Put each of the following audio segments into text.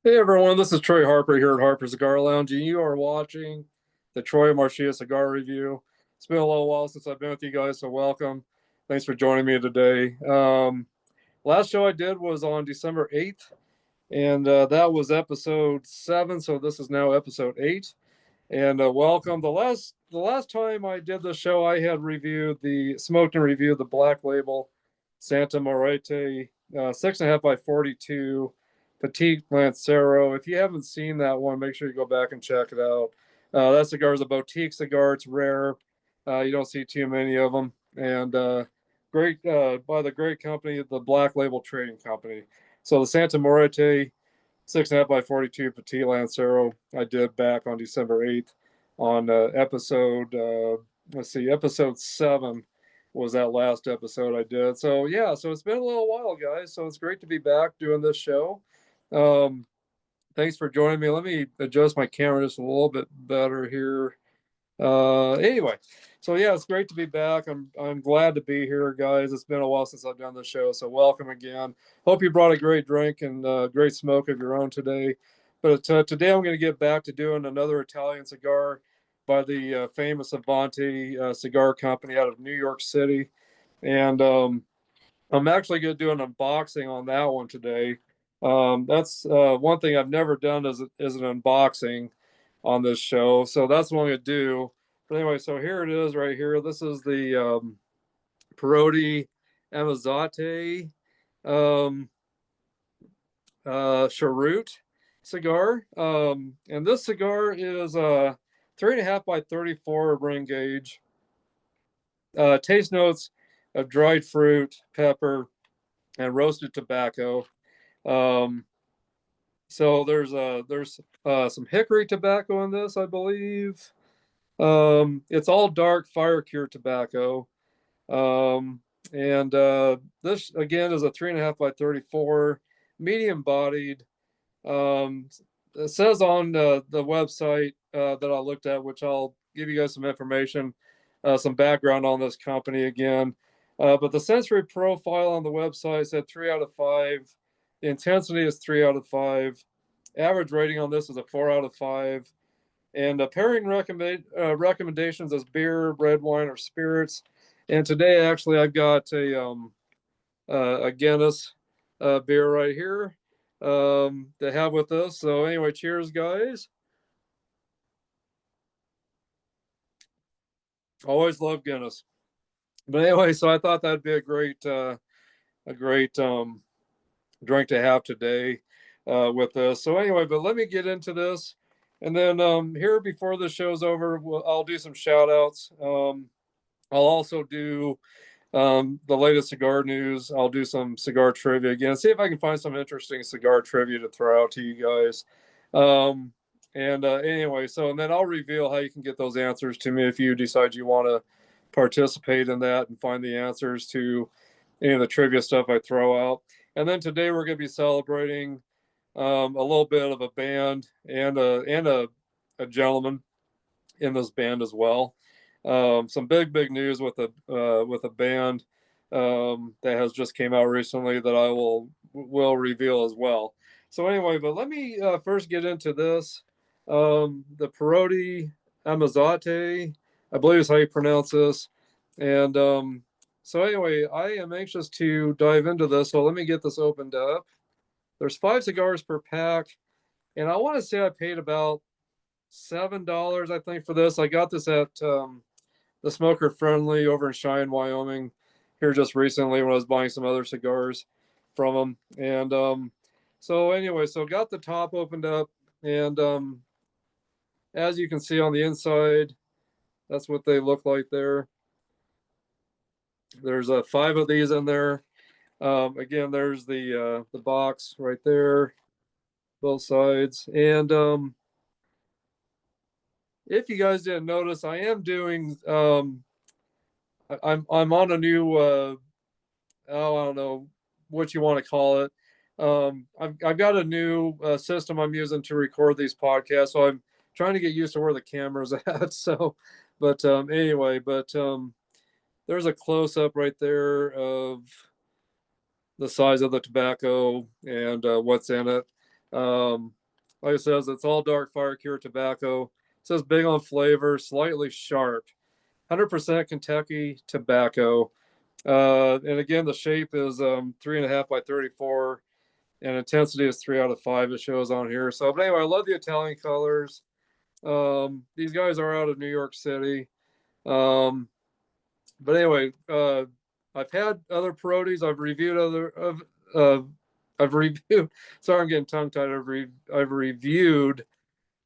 Hey everyone, this is Troy Harper here at Harper Cigar Lounge, and you are watching the Troy Marcia Cigar Review. It's been a little while since I've been with you guys, so welcome. Thanks for joining me today. Last show I did was on December 8th, and that was episode 7, so this is now episode 8. And welcome. The last time I did the show, I had smoked and reviewed the Black Label Santa Morete 6.5 by 42 Petite Lancero. If you haven't seen that one, make sure you go back and check it out. That cigar is a boutique cigar. It's rare. You don't see too many of them. And great by the great company, the Black Label Trading Company. So the Santa Morete 6.5 by 42 Petite Lancero I did back on December 8th on episode 7 was that last episode I did. So yeah, so it's been a little while, guys. So it's great to be back doing this show. Um, Thanks for joining me. Let me adjust my camera just a little bit better here. Anyway, so yeah, it's great to be back. I'm glad to be here, guys. It's been a while since I've done the show, so welcome again. Hope you brought a great drink and great smoke of your own today. But today I'm going to get back to doing another Italian cigar by the famous Avanti Cigar Company out of New York City, and I'm actually going to do an unboxing on that one today. That's one thing I've never done is an unboxing on this show, so that's what I'm going to do. But anyway, so here it is right here. This is the Parodi Ammezzati um, Cheroot cigar, and this cigar is 3.5 by 34 ring gauge. Taste notes of dried fruit, pepper, and roasted tobacco. Um, so there's some hickory tobacco in this, I believe. It's all dark fire cured tobacco. Um, and this again is a 3.5 by 34, medium bodied. Um, it says on the website that I looked at, which I'll give you guys some information, some background on this company again. But the sensory profile on the website said 3 out of 5. The intensity is 3 out of 5. Average rating on this is a 4 out of 5. And pairing recommendations is beer, red wine, or spirits. And today, actually, I've got a Guinness beer right here to have with us. So anyway, cheers, guys. Always love Guinness. But anyway, so I thought that'd be a great drink to have today with this. So anyway, but let me get into this. And then here before the show's over, I'll do some shout outs. I'll also do the latest cigar news. I'll do some cigar trivia again. See if I can find some interesting cigar trivia to throw out to you guys. And anyway, so and then I'll reveal how you can get those answers to me if you decide you want to participate in that and find the answers to any of the trivia stuff I throw out. And then today we're going to be celebrating a little bit of a band and a gentleman in this band as well. Some big news with a band that has just came out recently that I will reveal as well. So anyway, but let me first get into this. The Parodi Ammezzati, I believe is how you pronounce this. And so anyway, I am anxious to dive into this. So let me get this opened up. There's 5 cigars per pack, and I want to say I paid about $7, I think, for this. I got this at the Smoker Friendly over in Cheyenne, Wyoming, here just recently when I was buying some other cigars from them. And so anyway, so got the top opened up, and as you can see on the inside, that's what they look like there. There's 5 of these in there. Again, there's the box right there, both sides, and if you guys didn't notice, I am doing I'm on a new oh, I don't know what you want to call it. I've got a new system I'm using to record these podcasts, so I'm trying to get used to where the camera's at. So, but anyway, but there's a close up right there of the size of the tobacco and what's in it. Like it says, it's all dark fire cured tobacco. It says big on flavor, slightly sharp. 100% Kentucky tobacco. And again, the shape is 3.5 by 34, and intensity is 3 out of 5. It shows on here. So, but anyway, I love the Italian colors. These guys are out of New York City. But anyway, I've had other Parodis. I've reviewed other of. I've reviewed. Sorry, I'm getting tongue tied. I've reviewed.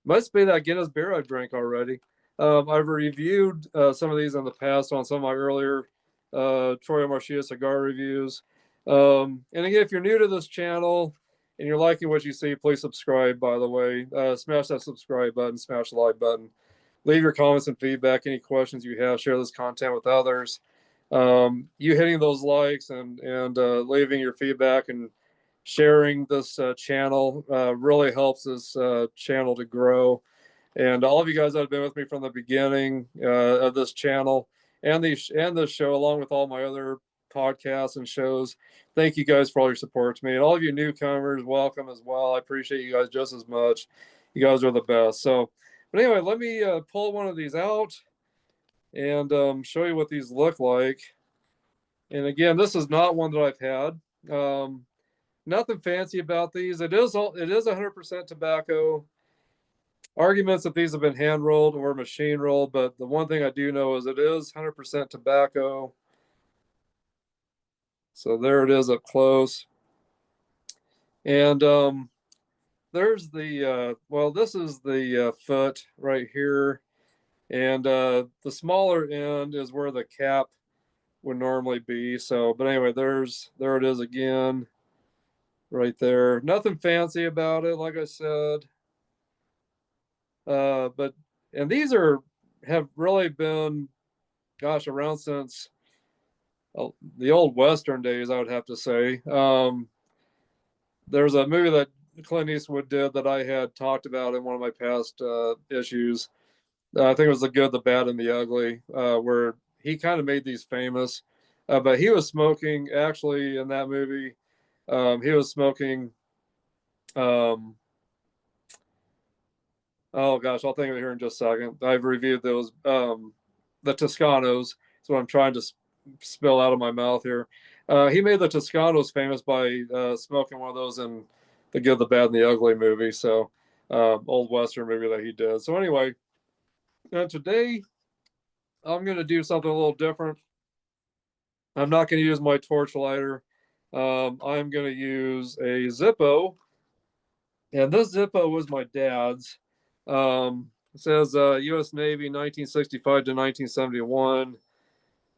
Must be that Guinness beer I drank already. I've reviewed some of these in the past on some of my earlier Troy Marcia cigar reviews. And again, if you're new to this channel and you're liking what you see, please subscribe. By the way, smash that subscribe button, smash the like button. Leave your comments and feedback, any questions you have. Share this content with others. You hitting those likes and leaving your feedback and sharing this channel really helps this channel to grow. And all of you guys that have been with me from the beginning of this channel and this show, along with all my other podcasts and shows, thank you guys for all your support to me. And all of you newcomers, welcome as well. I appreciate you guys just as much. You guys are the best. So, but anyway, let me pull one of these out and show you what these look like. And again, this is not one that I've had. Nothing fancy about these. It is 100% tobacco. Arguments if these have been hand rolled or machine rolled, but the one thing I do know is it is 100% tobacco. So there it is up close. And there's the well, this is the foot right here, and the smaller end is where the cap would normally be. So, but anyway, there it is again, right there. Nothing fancy about it, like I said. But and these have really been, gosh, around since the old Western days, I would have to say. There's a movie that Clint Eastwood did that I had talked about in one of my past issues. I think it was The Good, the Bad, and the Ugly, where he kind of made these famous. But he was smoking, actually, in that movie. He was smoking. Oh gosh, I'll think of it here in just a second. I've reviewed those. The Toscanos. That's what I'm trying to spill out of my mouth here. He made the Toscanos famous by smoking one of those in The Good, the Bad, and the Ugly movie. So, old Western movie that he did. So anyway, today I'm going to do something a little different. I'm not going to use my torch lighter. I'm going to use a Zippo. And this Zippo was my dad's. It says U.S. Navy 1965 to 1971.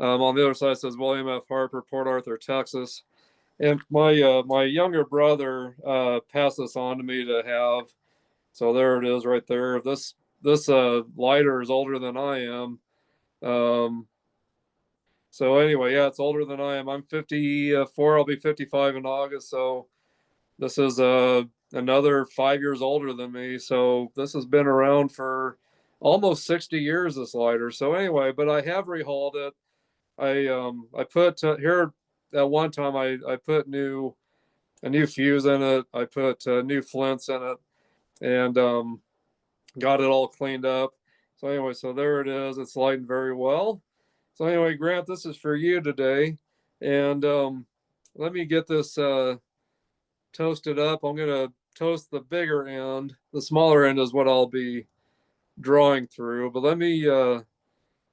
On the other side it says William F. Harper, Port Arthur, Texas. And my younger brother passed this on to me to have. So there it is right there. This lighter is older than I am. So anyway, yeah, it's older than I am. I'm 54. I'll be 55 in August. So this is another 5 years older than me. So this has been around for almost 60 years, this lighter. So anyway, but I have rehauled it. I put here at one time I put a new fuse in it. I put new flints in it, and got it all cleaned up. So anyway, so there it is. It's lighting very well. So anyway, Grant, this is for you today, and let me get this toasted up. I'm gonna toast the bigger end. The smaller end is what I'll be drawing through. But let me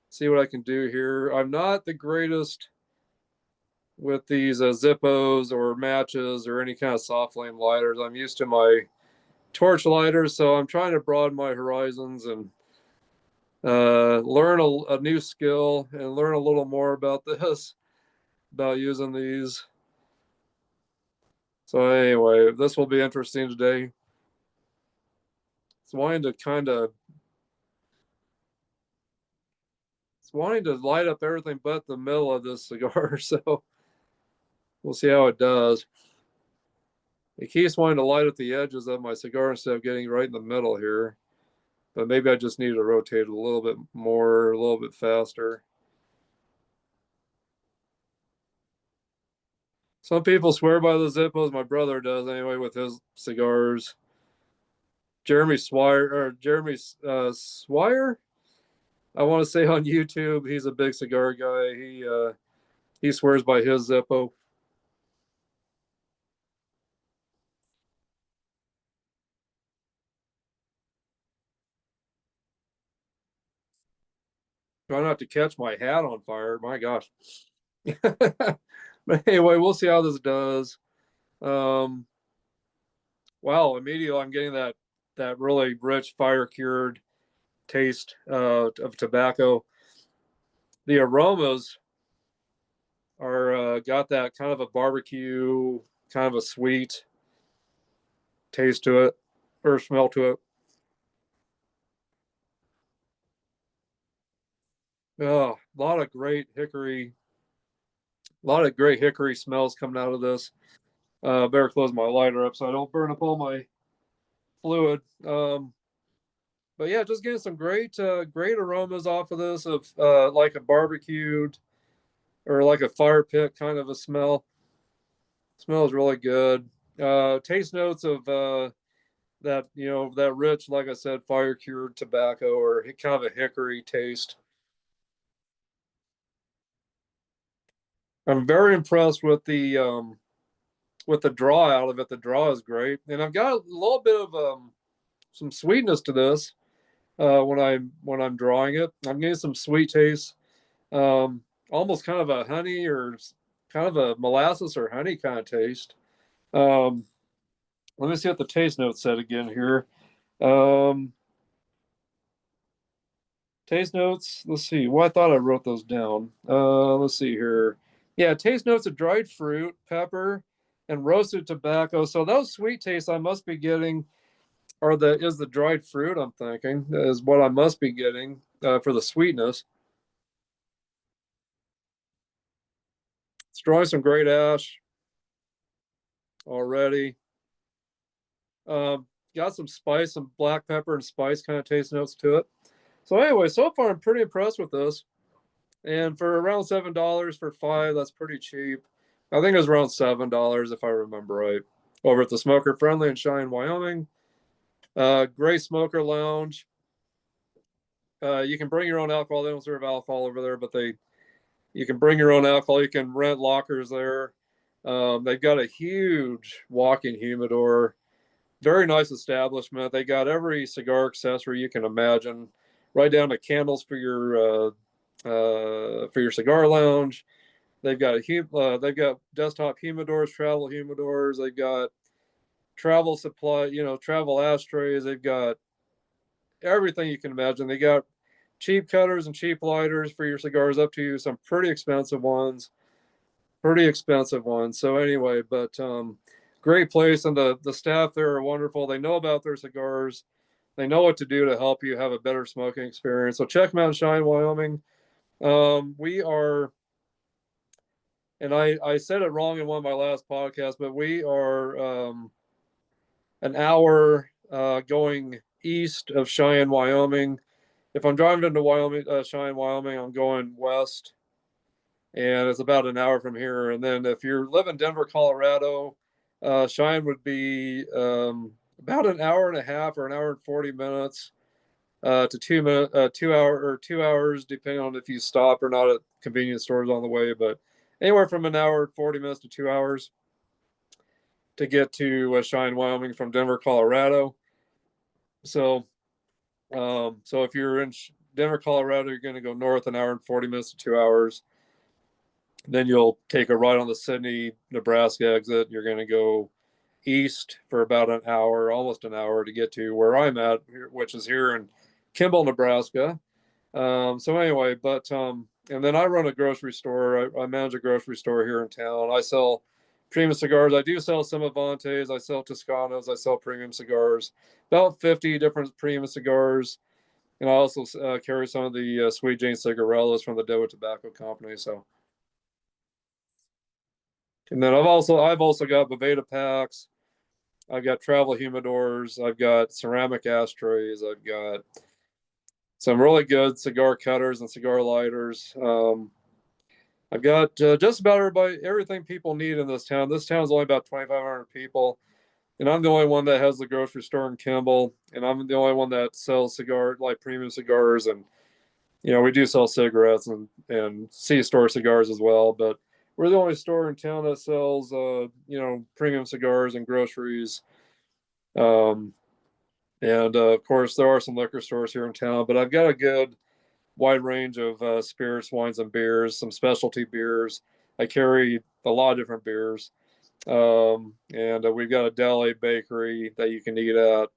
see what I can do here. I'm not the greatest with these Zippos or matches or any kind of soft flame lighters. I'm used to my torch lighters, so I'm trying to broaden my horizons and learn a new skill and learn a little more about this, about using these. So anyway, this will be interesting today. It's wanting to light up everything but the middle of this cigar, so we'll see how it does. It keeps wanting to light up the edges of my cigar instead of getting right in the middle here. But maybe I just need to rotate it a little bit more, a little bit faster. Some people swear by the Zippos. My brother does anyway with his cigars. Jeremy Swire or Jeremy Swire. I want to say on YouTube, he's a big cigar guy. He swears by his Zippo. Try not to catch my hat on fire. My gosh. But anyway, we'll see how this does. Um, wow, immediately I'm getting that really rich fire cured taste of tobacco. The aromas are got that kind of a barbecue, kind of a sweet taste to it or smell to it. Oh, a lot of great hickory smells coming out of this. Better close my lighter up so I don't burn up all my fluid. But yeah, just getting some great aromas off of this of like a barbecued or like a fire pit kind of a smell. Smells really good. Taste notes of that that rich, like I said, fire cured tobacco or kind of a hickory taste. I'm very impressed with the draw out of it. The draw is great, and I've got a little bit of some sweetness to this when I'm drawing it. I'm getting some sweet taste, almost kind of a honey or kind of a molasses or honey kind of taste. Um, Let me see what the taste notes said again here. Um, Taste notes. Let's see. Well, I thought I wrote those down. Let's see here. Yeah, taste notes of dried fruit, pepper, and roasted tobacco. So those sweet tastes I must be getting are the is the dried fruit. I'm thinking is what I must be getting for the sweetness. It's drawing some great ash already. Got some spice, some black pepper and spice kind of taste notes to it. So anyway, so far I'm pretty impressed with this. And for around $7 for five, that's pretty cheap. I think it was around $7 if I remember right. Over at the Smoker Friendly in Cheyenne, Wyoming. Great smoker lounge. You can bring your own alcohol. They don't serve alcohol over there, but you can bring your own alcohol. You can rent lockers there. They've got a huge walk-in humidor. Very nice establishment. They got every cigar accessory you can imagine, right down to candles for your cigar lounge. They've got desktop humidors, travel humidors. They've got travel supply, travel ashtrays. They've got everything you can imagine. They got cheap cutters and cheap lighters for your cigars, up to some pretty expensive ones. Pretty expensive ones. So anyway, but great place, and the staff there are wonderful. They know about their cigars. They know what to do to help you have a better smoking experience. So check them out in Cheyenne, Wyoming. We are, and I said it wrong in one of my last podcasts, but we are an hour going east of Cheyenne, Wyoming. If I'm driving into Cheyenne, Wyoming, I'm going west, and it's about an hour from here. And then if you live in Denver, Colorado, Cheyenne would be about an hour and a half or an hour and 40 minutes to 2 minute 2 hour or 2 hours, depending on if you stop or not at convenience stores on the way. But anywhere from an hour 40 minutes to 2 hours to get to Cheyenne, Wyoming from Denver, Colorado. So so if you're in Denver, Colorado, you're going to go north an hour and 40 minutes to 2 hours. Then you'll take a right on the Sidney, Nebraska exit. You're going to go east for about an hour, almost an hour, to get to where I'm at, which is here in Kimball, Nebraska. So anyway, but and then I run a grocery store. I manage a grocery store here in town. I sell premium cigars. I do sell some Avantis. I sell Toscanos. I sell premium cigars. About 50 different premium cigars. And I also carry some of the Sweet Jane cigarellas from the Doe Tobacco Company. So, and then I've also got Boveda packs. I've got travel humidors. I've got ceramic ashtrays. I've got some really good cigar cutters and cigar lighters. I've got just about everything people need in this town. This town is only about 2,500 people. and I'm the only one that has the grocery store in Kimball, and I'm the only one that sells like premium cigars, and we do sell cigarettes and C-store cigars as well, but we're the only store in town that sells premium cigars and groceries. Um, and of course, there are some liquor stores here in town, but I've got a good wide range of spirits, wines, and beers, some specialty beers. I carry a lot of different beers. And we've got a deli bakery that you can eat at.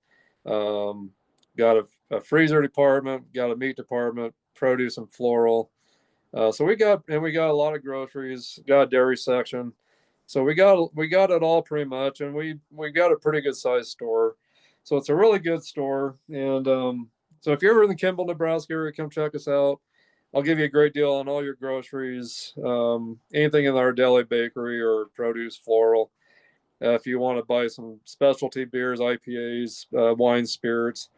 Got a freezer department, got a meat department, produce and floral. So we got a lot of groceries, got a dairy section. So we got it all pretty much, and we got a pretty good sized store. So it's a really good store, and so if you're ever in the Kimball, Nebraska area, come check us out. I'll give you a great deal on all your groceries, anything in our deli bakery or produce floral. If you want to buy some specialty beers, IPAs, wine, spirits,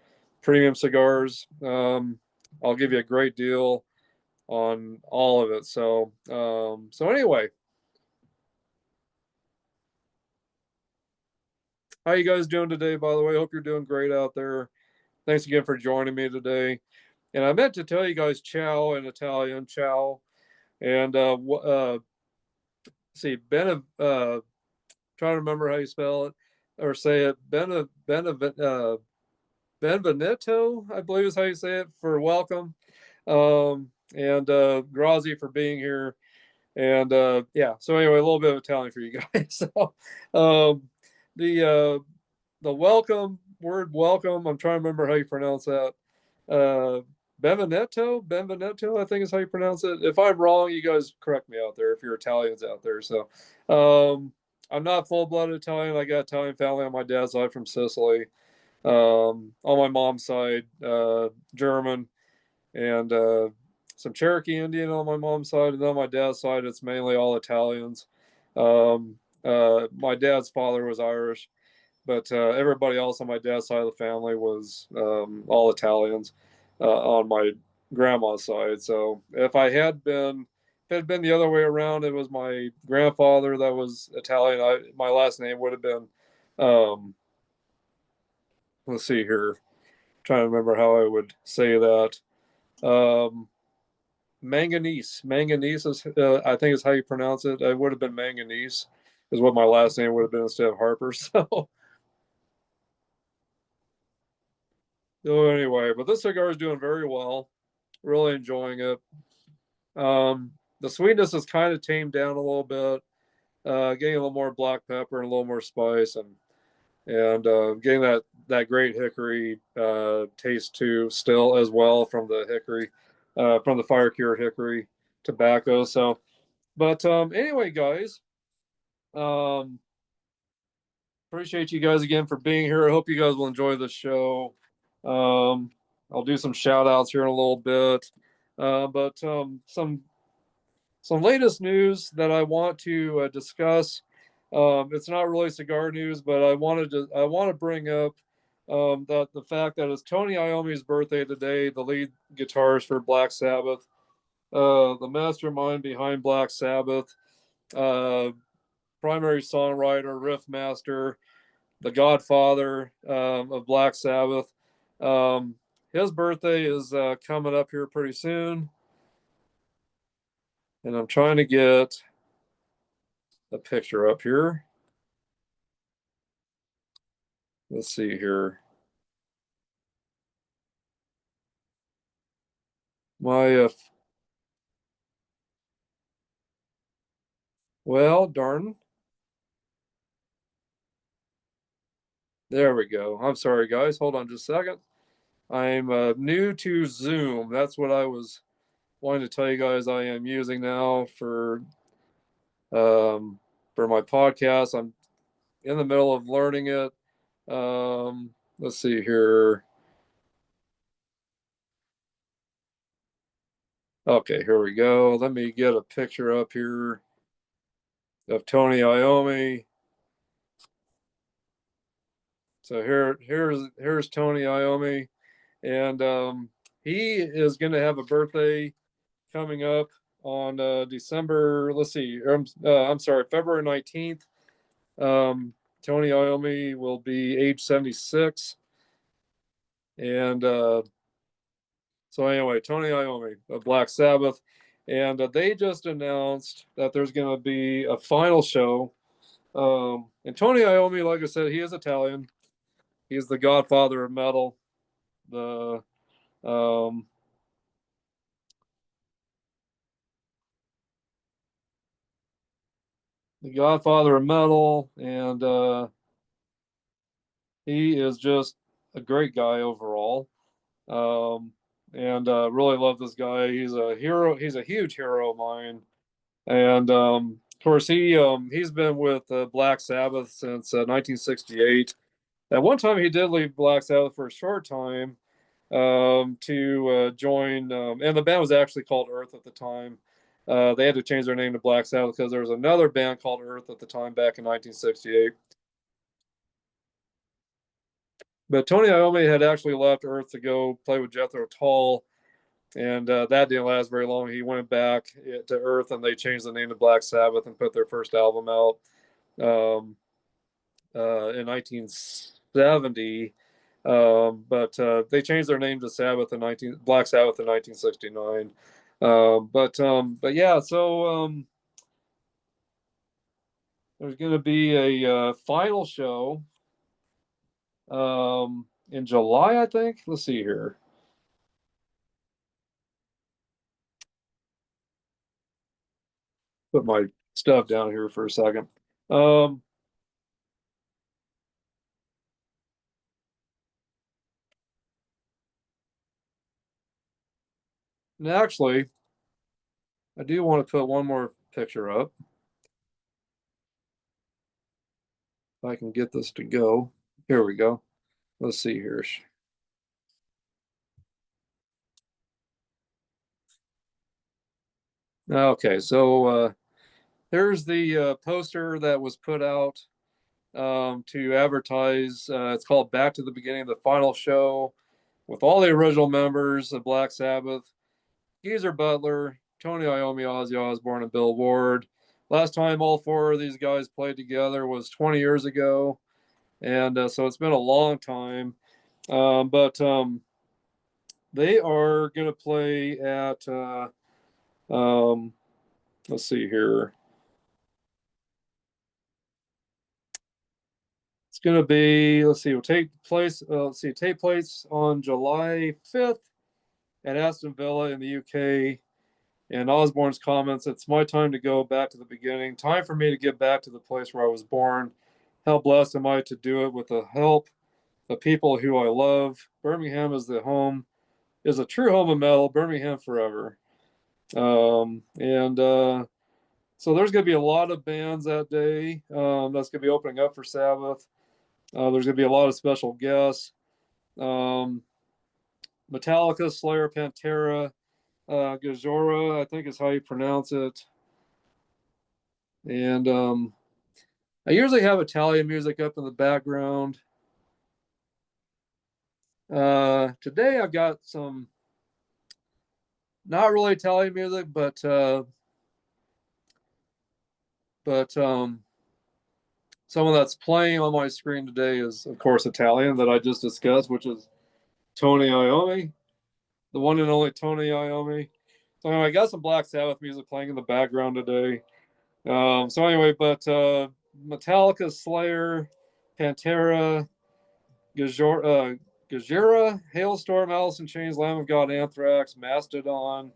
premium cigars, I'll give you a great deal on all of it. So anyway, how you guys doing today? By the way, hope you're doing great out there. Thanks again for joining me today. And I meant to tell you guys ciao in Italian, ciao. And see, trying to remember how you spell it or say it. Benvenuto, I believe is how you say it, for welcome. And Grazie for being here. And yeah, so anyway, a little bit of Italian for you guys. So um, the the welcome, I'm trying to remember how you pronounce that. Uh, Benvenuto, I think is how you pronounce it. If I'm wrong, you guys correct me out there if you're Italians out there. So I'm not full-blooded Italian. I got Italian family on my dad's side from Sicily. On my mom's side, German, and some Cherokee Indian on my mom's side, and on my dad's side, it's mainly all Italians. My dad's father was Irish, but everybody else on my dad's side of the family was all Italians on my grandma's side. So if it had been the other way around, it was my grandfather that was Italian. My last name would have been, um, let's see here, trying to remember how I would say that. Um, Manganese is, I think, is how you pronounce it. It would have been Manganese, is what my last name would have been instead of Harper. So anyway, but this cigar is doing very well. Really enjoying it. The sweetness is kind of tamed down a little bit, getting a little more black pepper and a little more spice, and getting that great hickory taste too, still as well from the hickory, from the fire cured hickory tobacco. So, but anyway, guys, um, appreciate you guys again for being here. I hope you guys will enjoy the show. Um, I'll do some shout outs here in a little bit, but some latest news that I want to discuss. It's not really cigar news, but I want to bring up that the fact that it's Tony Iommi's birthday today, the lead guitarist for Black Sabbath, the mastermind behind Black Sabbath, uh, primary songwriter, riff master, the godfather of Black Sabbath. Um, his birthday is coming up here pretty soon, and I'm trying to get a picture up here. Let's see here. My well, darn. There we go. I'm sorry, guys. Hold on just a second. I'm new to Zoom. That's what I was wanting to tell you guys. I am using now um, for my podcast. I'm in the middle of learning it. Let's see here. Okay, here we go. Let me get a picture up here of Tony Iommi. So here's Tony Iommi, and he is going to have a birthday coming up on December. Let's see, I'm sorry, February 19th. Tony Iommi will be age 76. And so anyway, Tony Iommi of Black Sabbath. And they just announced that there's going to be a final show. And Tony Iommi, like I said, he is Italian. He's the godfather of metal. The um, the godfather of metal, and he is just a great guy overall. Um, and really love this guy. He's a hero. He's a huge hero of mine. And of course, he's been with Black Sabbath since 1968. At one time, he did leave Black Sabbath for a short time to join, and the band was actually called Earth at the time. They had to change their name to Black Sabbath because there was another band called Earth at the time back in 1968. But Tony Iommi had actually left Earth to go play with Jethro Tull, and that didn't last very long. He went back to Earth, and they changed the name to Black Sabbath and put their first album out um, in 1970. But they changed their name to Black Sabbath in 1969. But yeah, so there's going to be a final show in July, I think. Let's see here. Put my stuff down here for a second. Um, and actually, I do want to put one more picture up. If I can get this to go. Here we go. Let's see here. Okay, so here's the poster that was put out to advertise. It's called Back to the Beginning, the final show with all the original members of Black Sabbath: Geezer Butler, Tony Iommi, Ozzy Osbourne, and Bill Ward. Last time all four of these guys played together was 20 years ago. And so it's been a long time. But they are going to play at, um, let's see here. It's going to be, let's see, take place on July 5th at Aston Villa in the UK. And Osborne's comments, it's my time to go back to the beginning. Time for me to get back to the place where I was born. How blessed am I to do it with the help of people who I love. Birmingham is a true home of metal. Birmingham forever. And so there's going to be a lot of bands that day. That's going to be opening up for Sabbath. There's going to be a lot of special guests. Um, Metallica, Slayer, Pantera, Gajora, I think is how you pronounce it. And I usually have Italian music up in the background. Today I've got some not really Italian music, but someone that's playing on my screen today is, of course, Italian that I just discussed, which is Tony Iommi, the one and only Tony Iommi. So anyway, I got some Black Sabbath music playing in the background today. So anyway, but Metallica, Slayer, Pantera, Gajira, Hailstorm, Alice in Chains, Lamb of God, Anthrax, Mastodon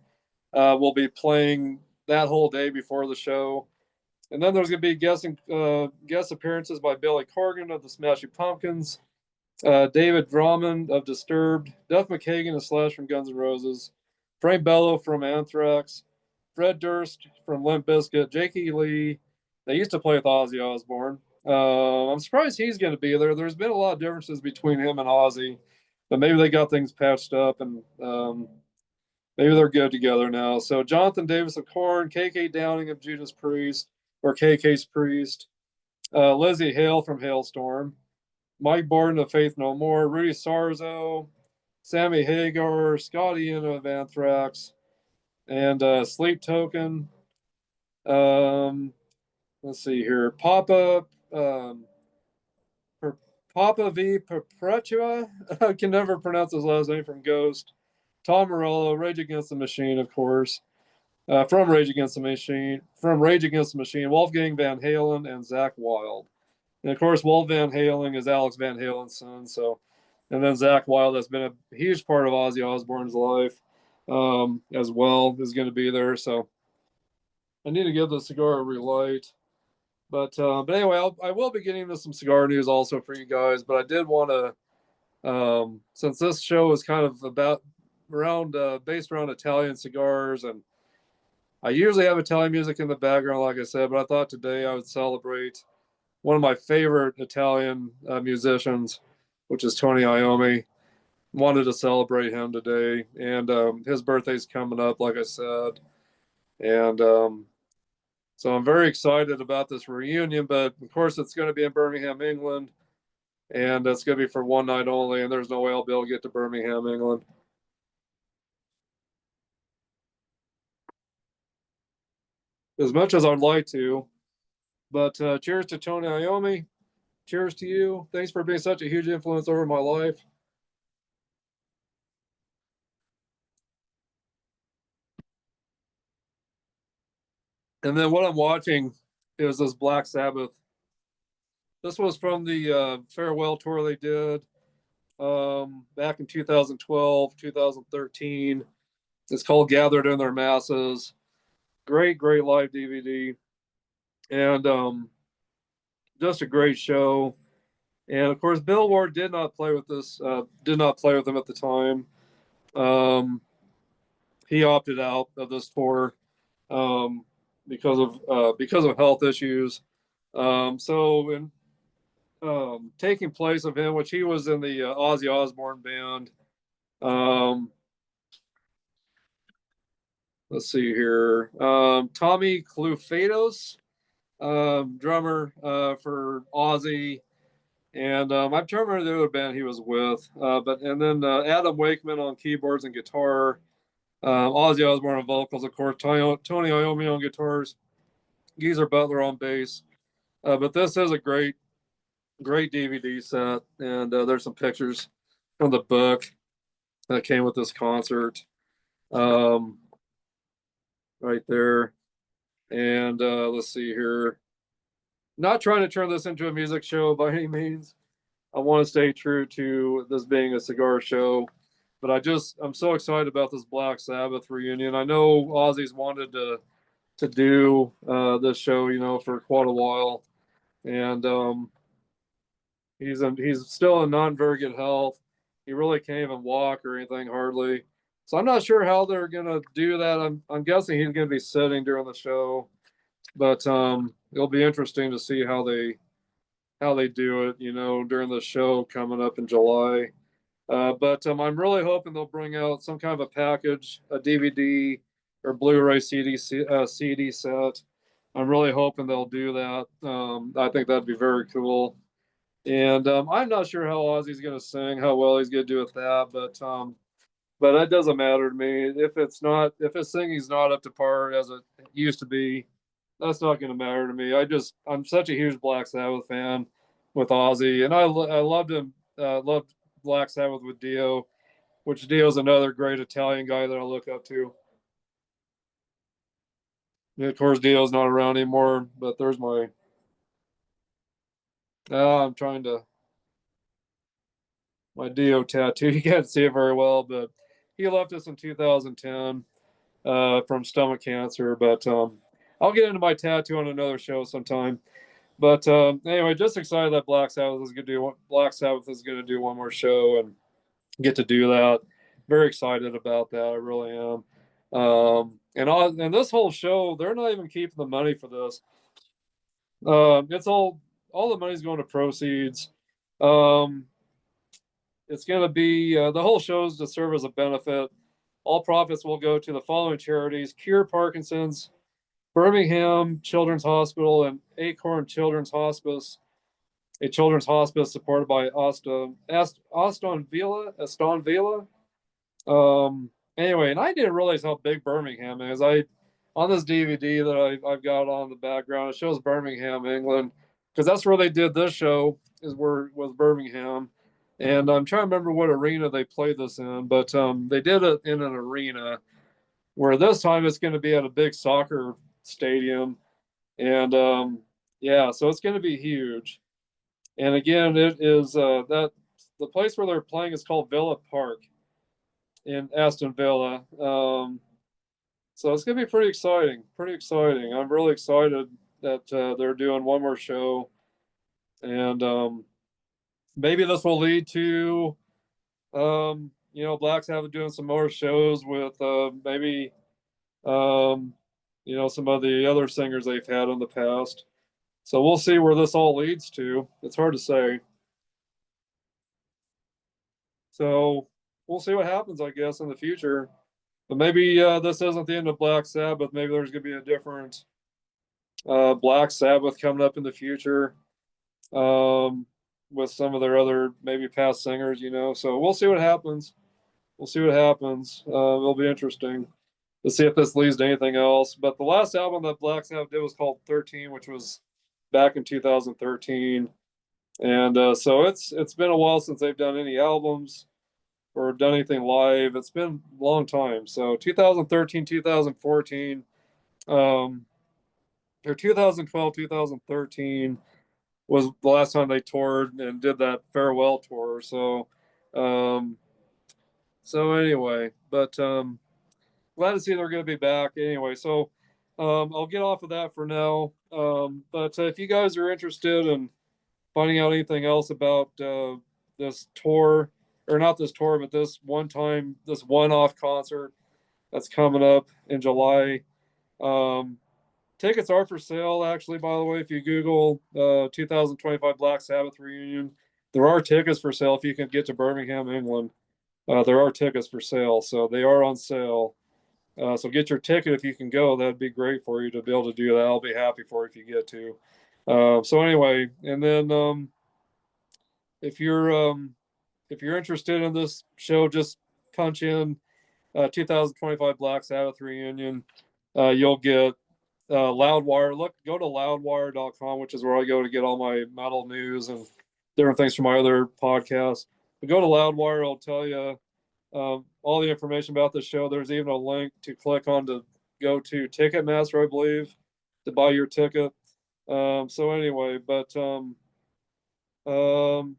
will be playing that whole day before the show. And then there's going to be guest appearances by Billy Corgan of the Smashing Pumpkins, David Drummond of Disturbed, Duff McKagan and Slash from Guns N' Roses, Frank Bello from Anthrax, Fred Durst from Limp Bizkit, Jakey Lee. They used to play with Ozzy Osbourne. I'm surprised he's going to be there. There's been a lot of differences between him and Ozzy, but maybe they got things patched up and maybe they're good together now. So Jonathan Davis of Korn, KK Downing of Judas Priest, or KK's Priest, Lizzie Hale from Hailstorm, Mike Borden of Faith No More, Rudy Sarzo, Sammy Hagar, Scott Ian of Anthrax, and Sleep Token. Let's see here. Pop Up, Papa V. Perpetua. I can never pronounce his last name, from Ghost. Tom Morello, Rage Against the Machine, of course. From Rage Against the Machine. From Rage Against the Machine, Wolfgang Van Halen and Zach Wilde. And of course, Wolf Van Halen is Alex Van Halen's son. So, and then Zach Wilde has been a huge part of Ozzy Osbourne's life, as well, is going to be there. So, I need to give the cigar a relight. But anyway, I will be getting into some cigar news also for you guys. But I did want to, since this show is kind of about based around Italian cigars, and I usually have Italian music in the background, like I said, but I thought today I would celebrate one of my favorite Italian musicians, which is Tony Iommi. Wanted to celebrate him today, and his birthday's coming up, like I said, and so I'm very excited about this reunion. But of course, it's going to be in Birmingham, England, and it's going to be for one night only. And there's no way I'll be able to get to Birmingham, England. As much as I'd like to. But cheers to Tony Iommi. Cheers to you. Thanks for being such a huge influence over my life. And then what I'm watching is this Black Sabbath. This was from the farewell tour they did back in 2012, 2013. It's called Gathered in Their Masses. Great, great live DVD. And just a great show. And of course, Bill Ward did not play with this, did not play with them at the time. He opted out of this tour because of health issues. So in taking place of him, which he was in the Ozzy Osbourne band. Let's see here. Tommy Clufatos, drummer for Ozzy. And I'm trying to remember the other band he was with. And then Adam Wakeman on keyboards and guitar. Ozzy Osbourne on vocals, of course. Tony Iommi on guitars. Geezer Butler on bass. But this is a great DVD set. And there's some pictures from the book that came with this concert. Right there. And let's see here. Not trying to turn this into a music show by any means. I want to stay true to this being a cigar show, but I'm so excited about this Black Sabbath reunion. I know Ozzy's wanted to do this show, for quite a while, and he's still in not very good health. He really can't even walk or anything hardly. So I'm not sure how they're gonna do that. I'm guessing he's gonna be sitting during the show, but it'll be interesting to see how they do it, during the show coming up in July. But I'm really hoping they'll bring out some kind of a package, a DVD or Blu-ray CD set. I'm really hoping they'll do that. I think that'd be very cool. And I'm not sure how Ozzy's going to sing, how well he's going to do with that, but that doesn't matter to me. If his singing's not up to par as it used to be, that's not going to matter to me. I'm such a huge Black Sabbath fan with Ozzy, and I loved him. Loved Black Sabbath with Dio, which Dio's another great Italian guy that I look up to. And of course, Dio's not around anymore, but there's my. I'm trying to my Dio tattoo. You can't see it very well, but he left us in 2010 from stomach cancer. But I'll get into my tattoo on another show sometime. But anyway, just excited that Black Sabbath is going to do one more show and get to do that. Very excited about that. I really am. And this whole show, they're not even keeping the money for this. It's all the money's going to proceeds. It's going to be the whole show's to serve as a benefit. All profits will go to the following charities: Cure Parkinson's, Birmingham Children's Hospital, and Acorn Children's Hospice, a children's hospice supported by Aston Villa. Anyway, and I didn't realize how big Birmingham is. On this DVD that I've got on the background, it shows Birmingham, England, because that's where they did this show was Birmingham, and I'm trying to remember what arena they played this in, but they did it in an arena where this time it's going to be at a big soccer stadium, and yeah, so it's going to be huge. And again, it is that the place where they're playing is called Villa Park in Aston Villa. So it's going to be pretty exciting. Pretty exciting. I'm really excited that they're doing one more show, and maybe this will lead to Black Sabbath doing some more shows with maybe some of the other singers they've had in the past. So we'll see where this all leads to. It's hard to say. So we'll see what happens, I guess, in the future. But maybe this isn't the end of Black Sabbath. Maybe there's going to be a different Black Sabbath coming up in the future with some of their other maybe past singers, So we'll see what happens. We'll see what happens. It'll be interesting to see if this leads to anything else. But the last album that Black Sabbath did was called 13, which was back in 2013. And so it's been a while since they've done any albums or done anything live. It's been a long time. So 2013, 2014, or 2012, 2013 was the last time they toured and did that farewell tour. Um, so anyway, but glad to see they're going to be back anyway. So I'll get off of that for now. But if you guys are interested in finding out anything else about this tour, or not this tour, but this one-off concert that's coming up in July. Tickets are for sale, actually, by the way. If you Google 2025 Black Sabbath reunion, there are tickets for sale if you can get to Birmingham, England. There are tickets for sale, so they are on sale. So get your ticket if you can go. That'd be great for you to be able to do that. I'll be happy for you if you get to. So anyway, and then if you're interested in this show, just punch in 2025 Black Sabbath reunion. You'll get Loudwire. Go to loudwire.com, which is where I go to get all my metal news and different things from my other podcasts. But go to Loudwire, it'll tell you all the information about the show. There's even a link to click on to go to Ticketmaster, I believe, to buy your ticket. So anyway, but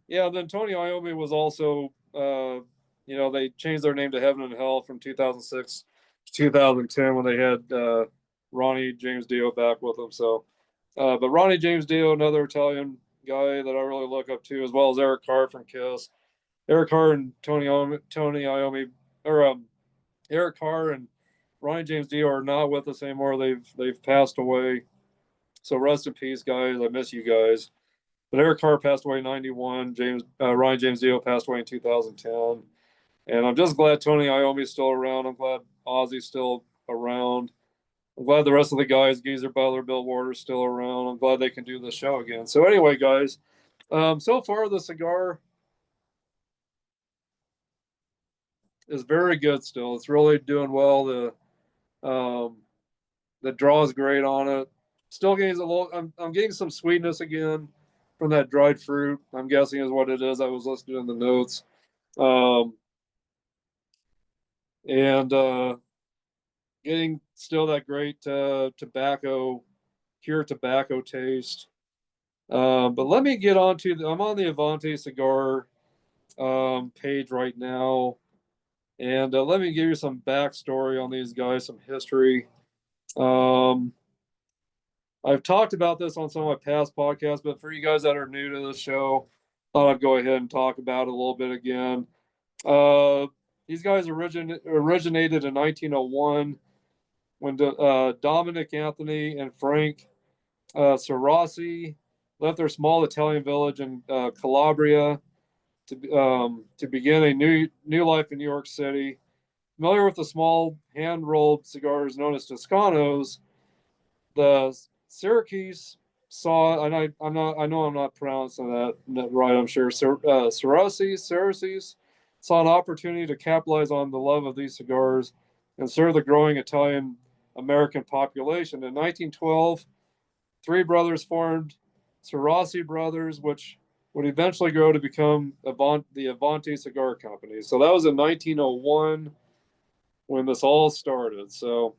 yeah, then Tony Iommi was also, they changed their name to Heaven and Hell from 2006 to 2010 when they had Ronnie James Dio back with them. So, but Ronnie James Dio, another Italian guy that I really look up to, as well as Eric Carr from Kiss. Eric Carr and Tony Iommi, or Eric Carr and Ronnie James Dio are not with us anymore. They've passed away. So rest in peace, guys. I miss you guys. But Eric Carr passed away in '91. Ronnie James Dio passed away in 2010. And I'm just glad Tony Iommi's still around. I'm glad Ozzy's still around. I'm glad the rest of the guys, Geezer Butler, Bill Warder's still around. I'm glad they can do the show again. So anyway, guys, so far the cigar is very good still. It's really doing well. The draw is great on it. Still getting a little. I'm getting some sweetness again from that dried fruit. I'm guessing is what it is. I was listening in the notes, and getting still that great pure tobacco taste. But let me get on to. I'm on the Avanti Cigar page right now, and let me give you some backstory on these guys, some history. I've talked about this on some of my past podcasts, but for you guys that are new to the show, thought I'd go ahead and talk about it a little bit again. These guys originated in 1901 when Dominic Anthony and Frank Cerasi left their small Italian village in Calabria to begin a new life in New York City. Familiar with the small hand-rolled cigars known as Toscanos, the Syracuse saw, and I know I'm not pronouncing that right, I'm sure. Syracuse saw an opportunity to capitalize on the love of these cigars and serve the growing Italian American population. In 1912, three brothers formed Cerasi Brothers, which would eventually grow to become the Avanti Cigar Company. So that was in 1901 when this all started. So,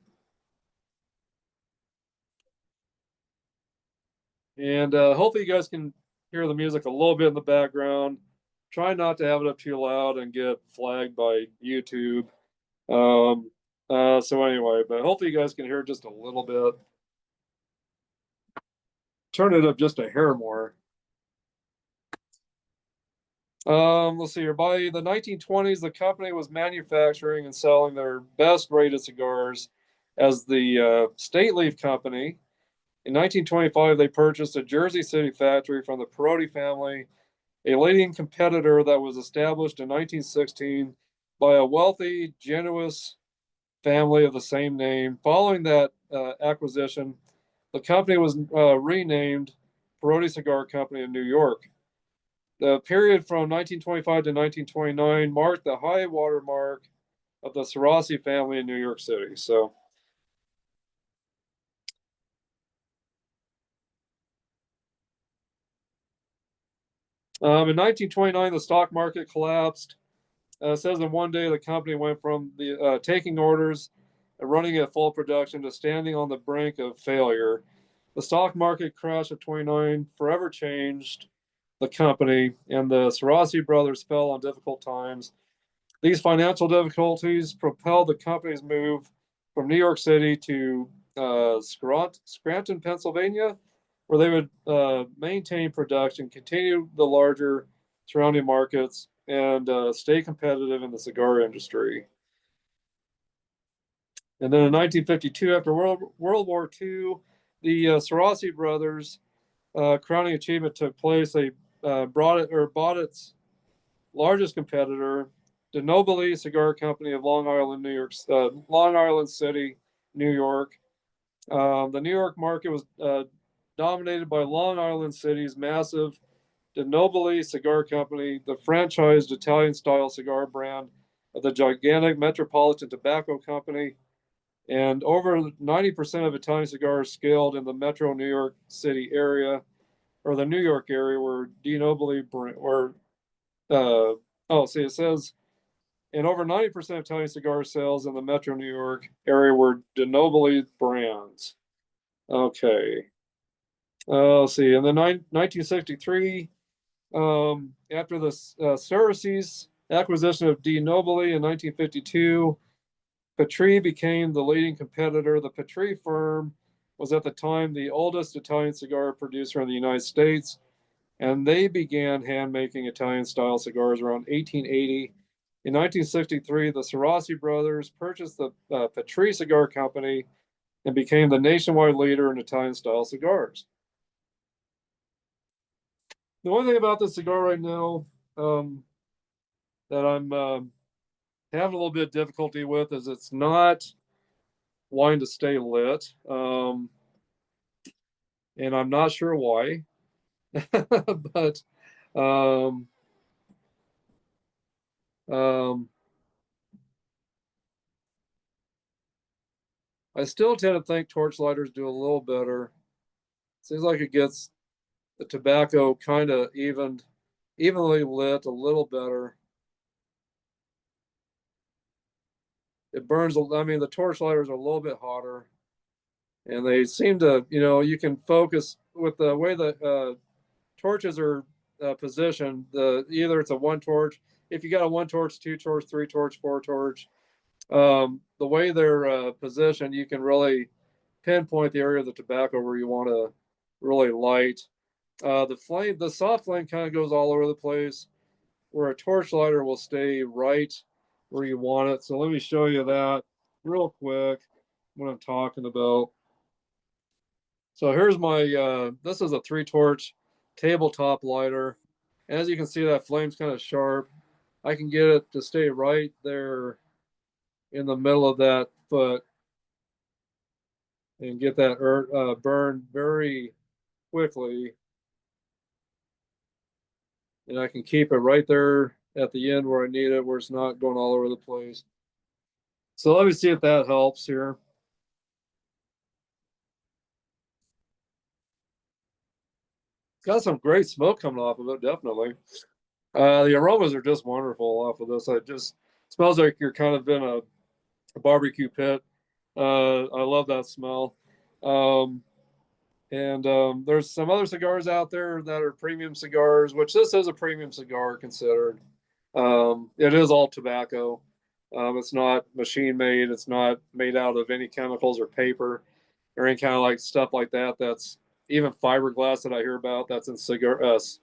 and hopefully you guys can hear the music a little bit in the background. Try not to have it up too loud and get flagged by YouTube. So anyway, but hopefully you guys can hear just a little bit. Turn it up just a hair more. Let's see here. By the 1920s, the company was manufacturing and selling their best rated cigars as the State Leaf Company. In 1925, they purchased a Jersey City factory from the Parodi family, a leading competitor that was established in 1916 by a wealthy, generous family of the same name. Following that acquisition, the company was renamed Parodi Cigar Company in New York. The period from 1925 to 1929 marked the high water mark of the Cerasi family in New York City. So, in 1929, the stock market collapsed. It says in one day the company went from the taking orders and running at full production to standing on the brink of failure. The stock market crash of 29 forever changed the company, and the Cerasi brothers fell on difficult times. These financial difficulties propelled the company's move from New York City to Scranton, Pennsylvania, where they would maintain production, continue the larger surrounding markets, and stay competitive in the cigar industry. And then in 1952, after World War II, the Cerasi brothers' crowning achievement took place. They bought its largest competitor, the Nobili Cigar Company of Long Island, Long Island City, New York. The New York market was dominated by Long Island City's massive De Nobili Cigar Company, the franchised Italian-style cigar brand of the gigantic Metropolitan Tobacco Company, and over 90% of Italian cigars scaled in the Metro New York City area, or the New York area, where De Nobili were. It says and over 90% of Italian cigar sales in the Metro New York area were De Nobili brands. Okay. Let's see. In the 1963, after the Cerasy's acquisition of De Nobili in 1952, Petri became the leading competitor. The Petri firm was at the time the oldest Italian cigar producer in the United States, and they began hand making Italian style cigars around 1880. In 1963, the Cerasi brothers purchased the Petri Cigar Company and became the nationwide leader in Italian style cigars. The one thing about this cigar right now that I'm having a little bit of difficulty with is it's not wanting to stay lit. And I'm not sure why. But um, um, I still tend to think torch lighters do a little better. Seems like it gets the tobacco kind of evenly lit a little better. It burns. I mean, the torch lighters are a little bit hotter, and they seem to, you can focus with the way the torches are positioned. Either it's a one torch. If you got a one torch, two torch, three torch, four torch, the way they're positioned, you can really pinpoint the area of the tobacco where you want to really light. The soft flame kind of goes all over the place, where a torch lighter will stay right where you want it. So let me show you that real quick, what I'm talking about. So here's this is a 3-torch tabletop lighter. As you can see, that flame's kind of sharp. I can get it to stay right there in the middle of that foot and get that burn very quickly. And I can keep it right there at the end where I need it, where it's not going all over the place. So let me see if that helps here. got some great smoke coming off of it, definitely. The aromas are just wonderful off of this. It just smells like you're kind of in a barbecue pit. I love that smell. Um, and there's some other cigars out there that are premium cigars, which this is a premium cigar considered. It is all tobacco. It's not machine made. It's not made out of any chemicals or paper or any kind of like stuff like that. That's even fiberglass that I hear about. That's in cigarettes.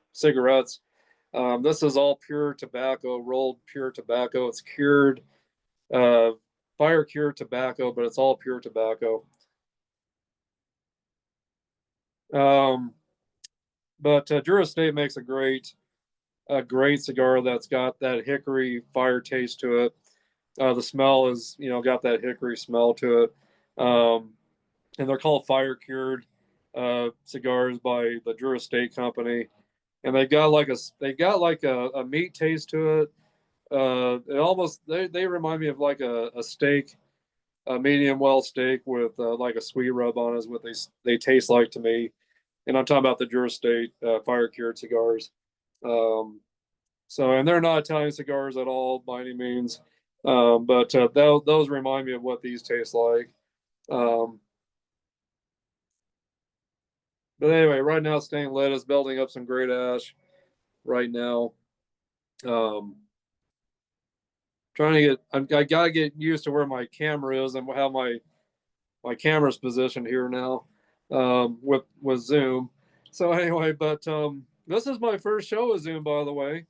This is all pure tobacco, rolled pure tobacco. It's cured, uh, fire cured tobacco, but it's all pure tobacco. Um, but Drew Estate makes a great cigar that's got that hickory fire taste to it. The smell is, got that hickory smell to it. And they're called fire cured cigars by the Drew Estate Company. And they got like a meat taste to it. It almost they remind me of like a steak, a medium well steak with like a sweet rub on is what they taste like to me. And I'm talking about the Drew Estate fire cured cigars. Um, and they're not Italian cigars at all by any means. But those remind me of what these taste like. Um, but anyway, right now staying lit is building up some great ash right now. Um, trying to I gotta get used to where my camera is and how my camera's positioned here now with Zoom. So anyway, but this is my first show with Zoom, by the way,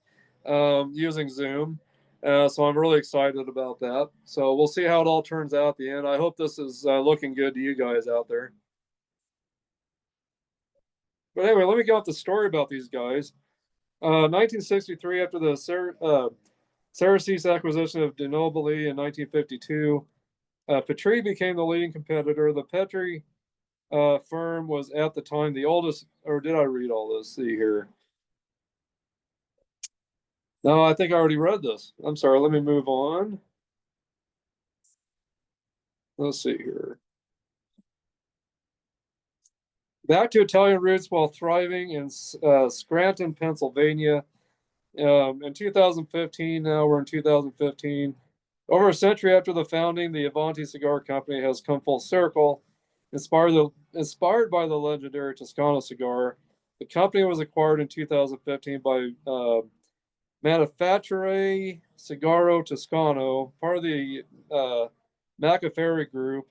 using Zoom. So I'm really excited about that. So we'll see how it all turns out at the end. I hope this is looking good to you guys out there. But anyway, let me get off the story about these guys. 1963, after the Ceres acquisition of De Nobili in 1952, Petrie became the leading competitor. The Petrie firm was at the time the oldest, or did I read all this? See here. No, I think I already read this. I'm sorry. Let me move on. Let's see here. Back to Italian roots while thriving in Scranton, Pennsylvania. In 2015, now we're in 2015. Over a century after the founding, the Avanti Cigar Company has come full circle. Inspired by the legendary Toscano cigar, the company was acquired in 2015 by Manifatture Cigaro Toscano, part of the Macaferri Group.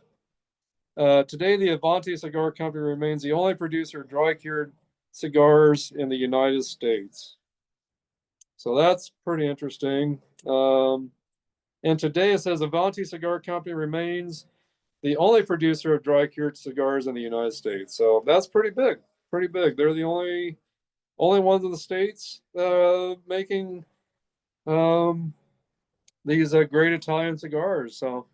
Today, the Avanti Cigar Company remains the only producer of dry cured cigars in the United States. So that's pretty interesting. And today it says Avanti Cigar Company remains the only producer of dry cured cigars in the United States. So that's pretty big, pretty big. They're the only ones in the states making um, these great Italian cigars. So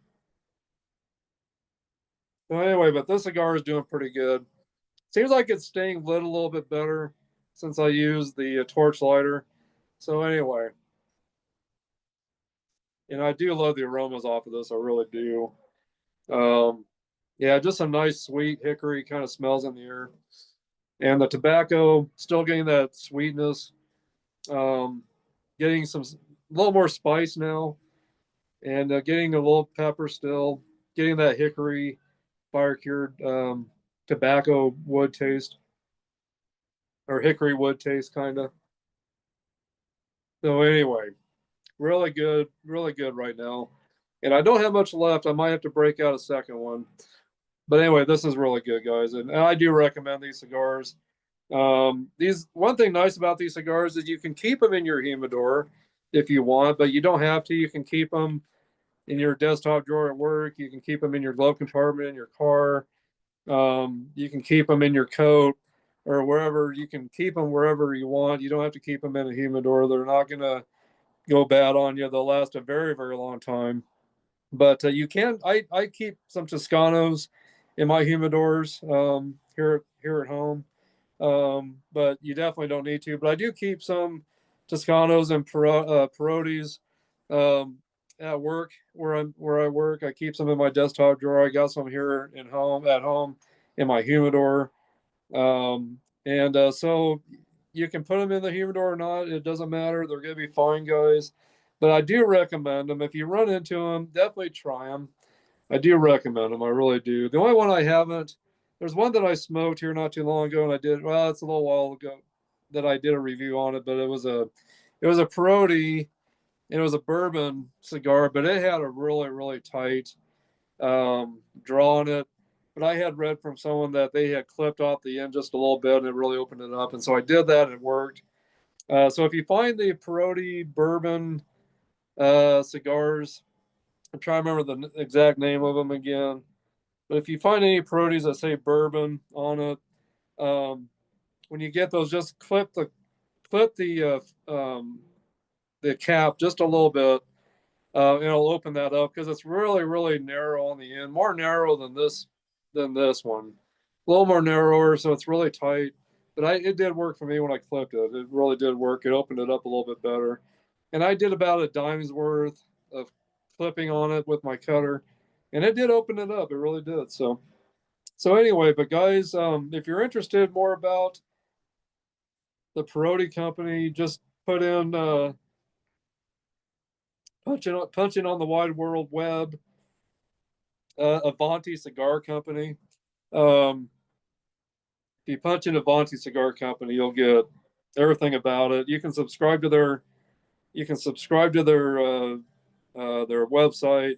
anyway, but this cigar is doing pretty good. Seems like it's staying lit a little bit better since I used the torch lighter. So anyway, I do love the aromas off of this. I really do. Um, yeah, just some nice sweet hickory kind of smells in the air, and the tobacco still getting that sweetness. Um, getting some a little more spice now, and getting a little pepper still. Getting that hickory fire cured tobacco wood taste or hickory wood taste kind of. So anyway, really good right now. And I don't have much left. I might have to break out a second one. But anyway, this is really good, guys, and I do recommend these cigars. These one thing nice about these cigars is you can keep them in your humidor if you want, but you don't have to. You can keep them in your desktop drawer at work. You can keep them in your glove compartment in your car. You can keep them in your coat or wherever. You can keep them wherever you want. You don't have to keep them in a humidor. They're not gonna go bad on you. They'll last a very, very long time. But you can. I keep some Toscanos in my humidors here at home. But you definitely don't need to. But I do keep some Toscanos and Parodis at work where I work. I keep some in my desktop drawer. I got some here at home in my humidor. And so you can put them in the humidor or not. It doesn't matter. They're going to be fine, guys. But I do recommend them. If you run into them, definitely try them. I do recommend them. I really do. The only one I haven't, there's one that I smoked here not too long ago, and I did. Well, it's a little while ago that I did a review on it, but it was a Parodi, and it was a bourbon cigar, but it had a really really tight draw on it. But I had read from someone that they had clipped off the end just a little bit, and it really opened it up. And so I did that, and it worked. So if you find the Parodi bourbon cigars, I'm trying to remember the exact name of them again. But if you find any Parodis that say bourbon on it, um, when you get those, just clip the cap just a little bit. And it'll open that up because it's really really narrow on the end, more narrow than this one, a little more narrower, so it's really tight. But it did work for me when I clipped it. It really did work. It opened it up a little bit better, and I did about a dime's worth of clipping on it with my cutter, and it did open it up. It really did. So anyway, but guys, if you're interested more about the Parodi company, just put in punching on the wide world web, Avanti Cigar Company. Um, if you punch in Avanti Cigar Company, you'll get everything about it. You can subscribe to their website.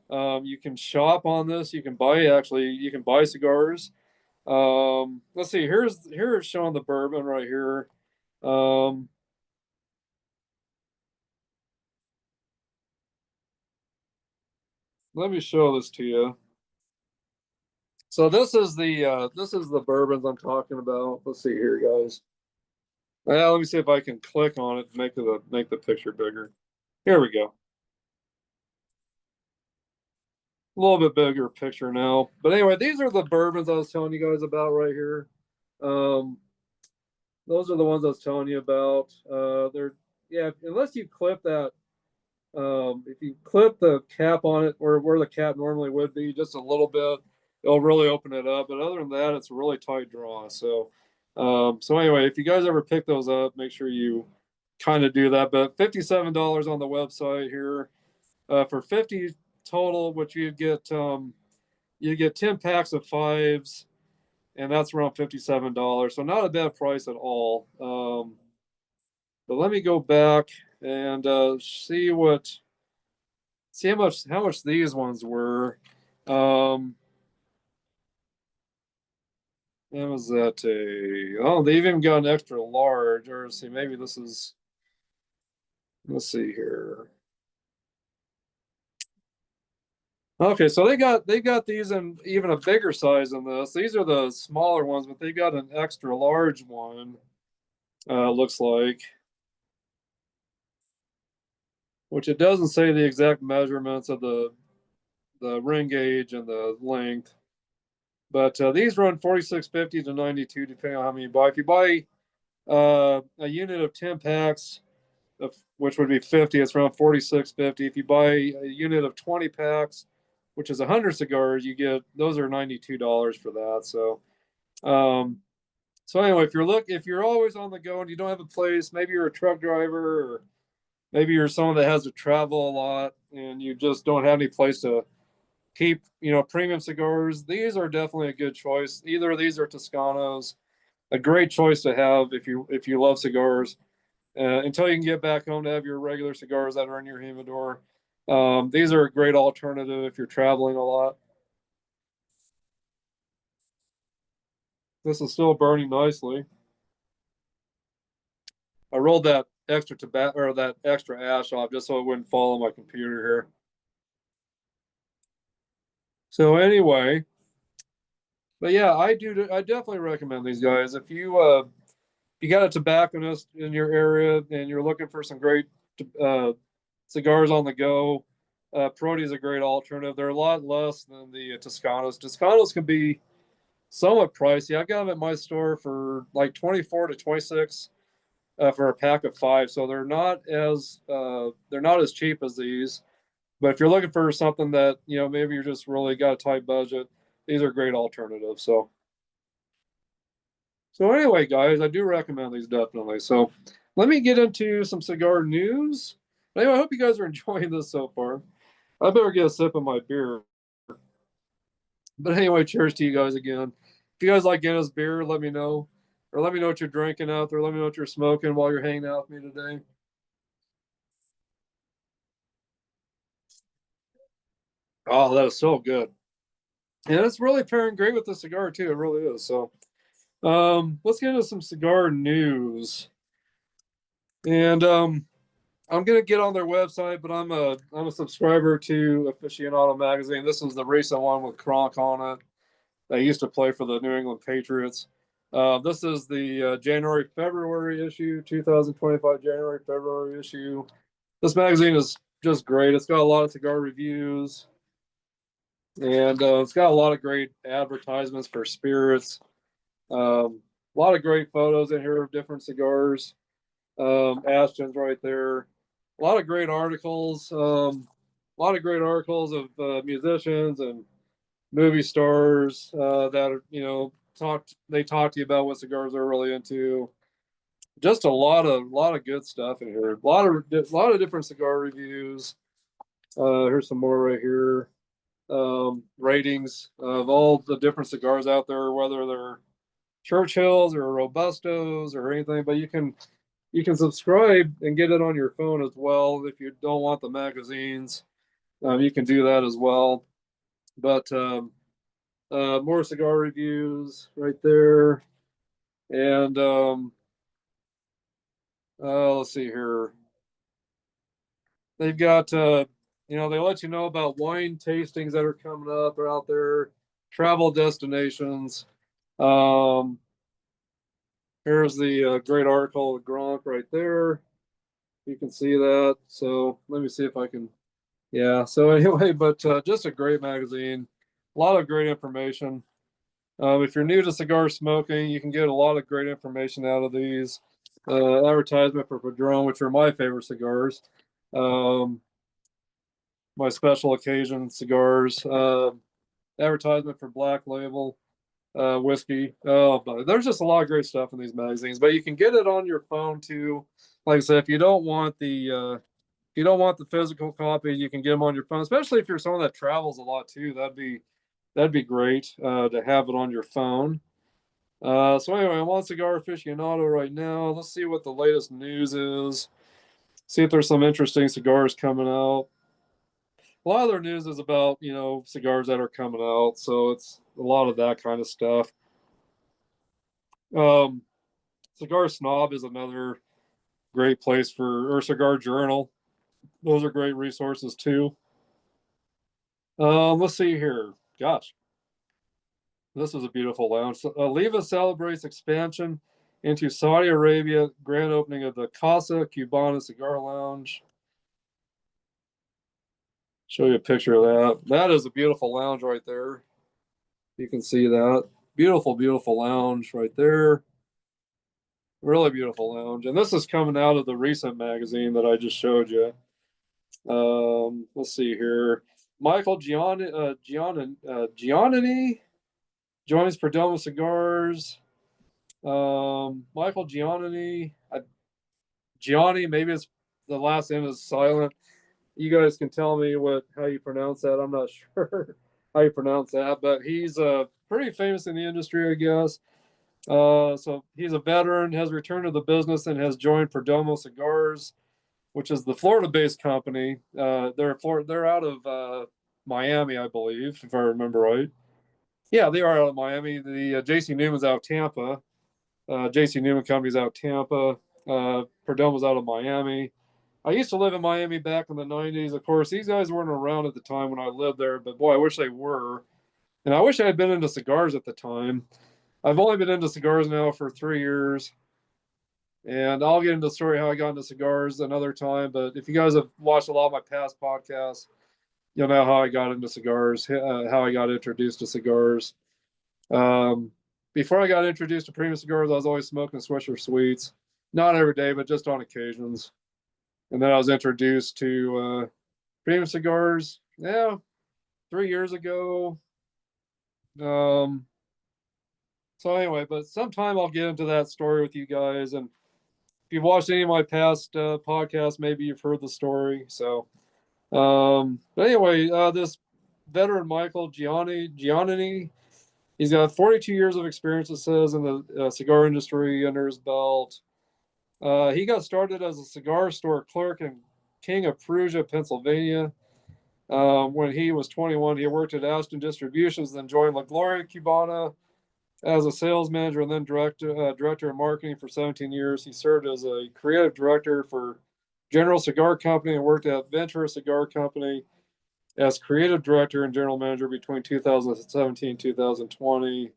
You can shop on this. You can buy cigars. Let's see. Here's showing the bourbon right here. Um, Let me show this to you. So this is the bourbons I'm talking about. Let's see here, guys. Let me see if I can click on it to make the picture bigger. Here we go. A little bit bigger picture now. But anyway, these are the bourbons I was telling you guys about right here. Um, those are the ones I was telling you about. They're yeah, unless you clip that if you clip the cap on it where the cap normally would be just a little bit, it'll really open it up. But other than that, it's a really tight draw. So anyway, if you guys ever pick those up, make sure you kind of do that. But $57 on the website here for 50 total, which you get 10 packs of fives, and that's around $57. So not a bad price at all. But let me go back and see how much these ones were. Um, and was that a? Oh, they've even got an extra large. Or see, maybe this is. Let's see here. Okay, so they got these in even a bigger size than this. These are the smaller ones, but they got an extra large one. Looks like, which it doesn't say the exact measurements of the ring gauge and the length. But these run 46.50 to 92, depending on how many you buy. If you buy a unit of 10 packs, which would be 50, it's around 46.50. If you buy a unit of 20 packs, which is 100 cigars, you get those are $92 for that. Um, so anyway, if you're always on the go and you don't have a place, maybe you're a truck driver or maybe you're someone that has to travel a lot and you just don't have any place to keep, premium cigars, these are definitely a good choice. Either of these are Toscanos, a great choice to have if you love cigars. Until you can get back home to have your regular cigars that are in your humidor. These are a great alternative if you're traveling a lot. This is still burning nicely. I rolled that extra tobacco or that extra ash off just so it wouldn't fall on my computer here. So anyway, but yeah, I definitely recommend these guys. If you got a tobacconist in your area and you're looking for some great uh, cigars on the go, Parodi is a great alternative. They're a lot less than the Toscanos. Toscanos can be somewhat pricey. I got them at my store for like 24 to 26 for a pack of five. So they're not as cheap as these. But if you're looking for something that maybe you're just really got a tight budget, these are great alternatives. So anyway, guys, I do recommend these definitely. So let me get into some cigar news. Anyway, I hope you guys are enjoying this so far. I better get a sip of my beer. But anyway, cheers to you guys again. If you guys like Guinness beer, let me know. Or let me know what you're drinking out there. Let me know what you're smoking while you're hanging out with me today. Oh, that is so good. And it's really pairing great with the cigar too. It really is. So let's get into some cigar news. And I'm gonna get on their website, but I'm a subscriber to Aficionado magazine. This is the recent one with Kronk on it. They used to play for the New England Patriots. This is the January February issue, 2025 January February issue. This magazine is just great. It's got a lot of cigar reviews, and it's got a lot of great advertisements for spirits. A lot of great photos in here of different cigars. Ashton's right there. A lot of great articles. A lot of great articles of musicians and movie stars that are, they talk to you about what cigars they're really into. Just a lot of good stuff in here. A lot of different cigar reviews. Here's some more right here. Ratings of all the different cigars out there, whether they're Churchills or Robustos or anything. But you can subscribe and get it on your phone as well if you don't want the magazines. You can do that as well. But more cigar reviews right there, and let's see here. They've got they let you know about wine tastings that are coming up or out there, travel destinations. Um, Here's the great article with Gronk right there. You can see that. So let me see if I can. Yeah. So anyway, but just a great magazine. A lot of great information. If you're new to cigar smoking, you can get a lot of great information out of these. Advertisement for Padron, which are my favorite cigars. Um, my special occasion cigars. Advertisement for Black Label whiskey. Oh, but there's just a lot of great stuff in these magazines. But you can get it on your phone too. Like I said, if you don't want the physical copy, you can get them on your phone. Especially if you're someone that travels a lot too. That'd be great to have it on your phone. So anyway, I'm on Cigar Aficionado right now. Let's see what the latest news is. See if there's some interesting cigars coming out. A lot of their news is about cigars that are coming out, so it's a lot of that kind of stuff. Um, Cigar Snob is another great place or Cigar Journal. Those are great resources too. Let's see here. Gosh, this is a beautiful lounge. Oliva celebrates expansion into Saudi Arabia. Grand opening of the Casa Cubana Cigar Lounge. Show you a picture of that. That is a beautiful lounge right there. You can see that. Beautiful, beautiful lounge right there. Really beautiful lounge. And this is coming out of the recent magazine that I just showed you. Let's see here. Michael Giannini joins Perdomo Cigars. Michael Gianni, maybe it's the last name is silent. You guys can tell me how you pronounce that. I'm not sure how you pronounce that, but he's pretty famous in the industry, I guess. So he's a veteran, has returned to the business, and has joined Perdomo Cigars, which is the Florida-based company. They're out of Miami, I believe, if I remember right. Yeah, they are out of Miami. The J.C. Newman's out of Tampa. J.C. Newman Company's out of Tampa. Perdomo's out of Miami. I used to live in Miami back in the 90s. Of course, these guys weren't around at the time when I lived there, but boy, I wish they were. And I wish I had been into cigars at the time. I've only been into cigars now for 3 years. And I'll get into the story how I got into cigars another time. But if you guys have watched a lot of my past podcasts, you'll know how I got into cigars, how I got introduced to cigars. Um, Before I got introduced to premium cigars, I was always smoking Swisher Sweets. Not every day, but just on occasions. And then I was introduced to premium cigars, yeah, 3 years ago. Um, So anyway, but sometime I'll get into that story with you guys. And if you've watched any of my past podcasts, maybe you've heard the story. So, but anyway, this veteran Michael Giannini, he's got 42 years of experience, it says, in the cigar industry under his belt. He got started as a cigar store clerk in King of Prussia, Pennsylvania. When he was 21, he worked at Ashton Distributions, then joined La Gloria Cubana as a sales manager and then director of marketing for 17 years. He served as a creative director for General Cigar Company and worked at Ventura Cigar Company as creative director and general manager between 2017 and 2020.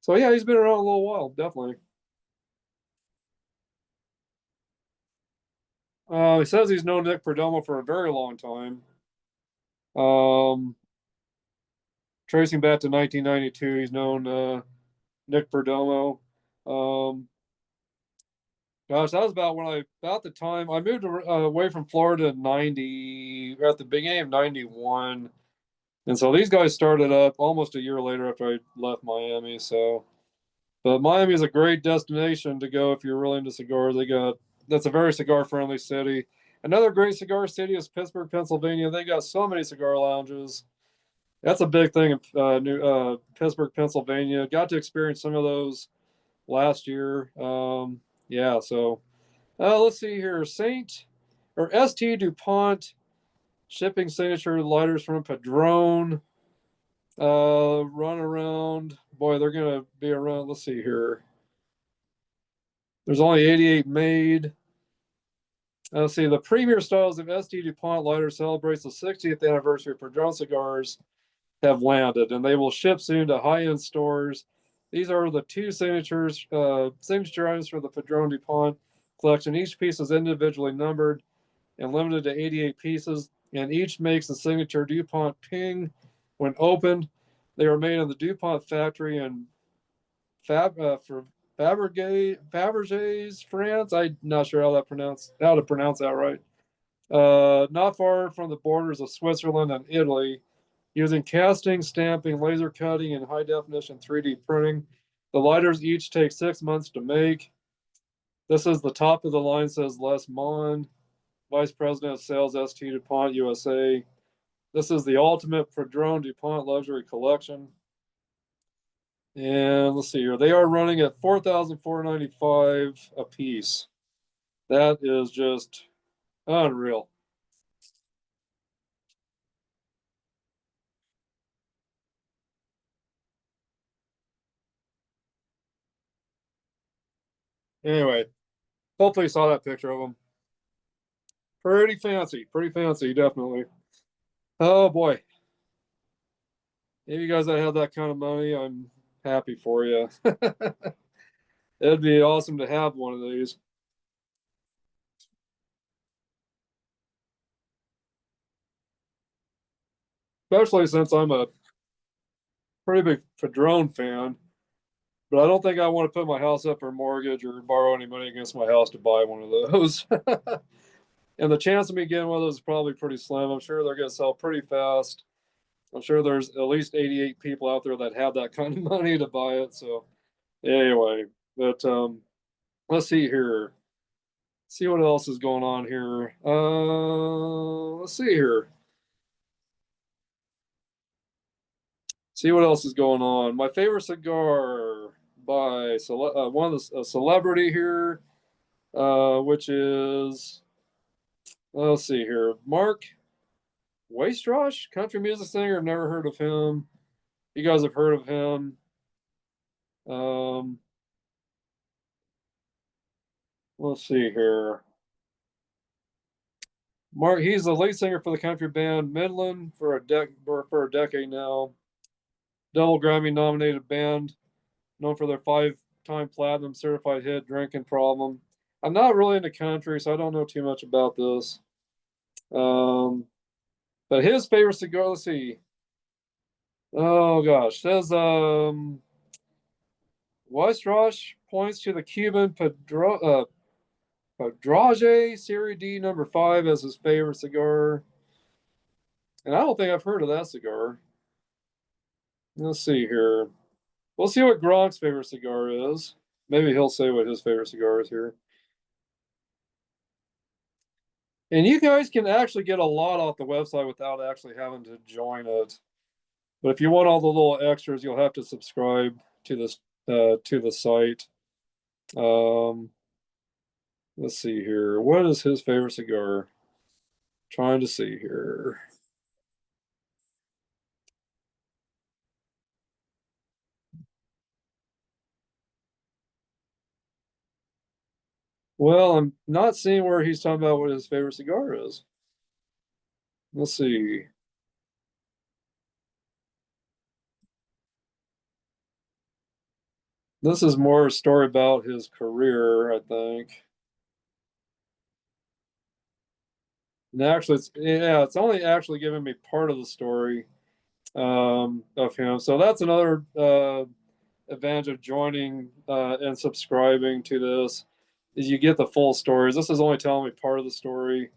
So yeah, he's been around a little while, definitely. He says he's known Nick Perdomo for a very long time. Um, Tracing back to 1992, he's known Nick Perdomo. Um, Gosh, that was about the time I moved away from Florida in 90, at the beginning of 91. And so these guys started up almost a year later after I left Miami. So, but Miami is a great destination to go if you're really into cigars. That's a very cigar friendly city. Another great cigar city is Pittsburgh, Pennsylvania. They got so many cigar lounges. That's a big thing in Pittsburgh, Pennsylvania. Got to experience some of those last year. Yeah, so let's see here. St. DuPont shipping signature lighters from Padron. Run around. Boy, they're gonna be around. Let's see here. There's only 88 made. Let's see. The premier styles of St. DuPont lighter celebrates the 60th anniversary of Padron cigars have landed, and they will ship soon to high-end stores. These are the two signature items for the Padron DuPont collection. Each piece is individually numbered and limited to 88 pieces, and each makes the signature DuPont ping when opened. They are made in the DuPont factory in for Fabergé, France. I'm not sure how to pronounce that right. Not far from the borders of Switzerland and Italy, using casting, stamping, laser cutting, and high definition 3D printing. The lighters each take 6 months to make. This is the top of the line, says Les Mon, Vice President of Sales, St. DuPont USA. This is the ultimate Padron DuPont luxury collection. And let's see here. They are running at $4,495 a piece. That is just unreal. Anyway, hopefully you saw that picture of them. Pretty fancy, definitely. Oh boy. Any of you guys that have that kind of money, I'm happy for you. It'd be awesome to have one of these. Especially since I'm a pretty big Padron fan. But I don't think I want to put my house up for a mortgage or borrow any money against my house to buy one of those. And the chance of me getting one of those is probably pretty slim. I'm sure they're going to sell pretty fast. I'm sure there's at least 88 people out there that have that kind of money to buy it. So anyway, but let's see here. See what else is going on here. Let's see here. See what else is going on. My favorite cigar by one of a celebrity here, which is, let's see here, Mark Waistrosh, country music singer. I've never heard of him. You guys have heard of him. Um, let's see here. Mark, he's the lead singer for the country band Midland for a decade now. Double Grammy nominated band, known for their 5-time platinum certified hit "Drinking Problem." I'm not really into country, so I don't know too much about this. Um, but his favorite cigar, let's see. Oh gosh, says Weistrosh points to the Cuban Padrage Serie D #5 as his favorite cigar. And I don't think I've heard of that cigar. Let's see here. We'll see what Gronk's favorite cigar is. Maybe he'll say what his favorite cigar is here. And you guys can actually get a lot off the website without actually having to join it. But if you want all the little extras, you'll have to subscribe to this to the site. Um, let's see here. What is his favorite cigar? Trying to see here. Well, I'm not seeing where he's talking about what his favorite cigar is. Let's see. This is more a story about his career, I think. And actually, it's only actually giving me part of the story of him. So that's another advantage of joining and subscribing to this is you get the full stories. This is only telling me part of the story,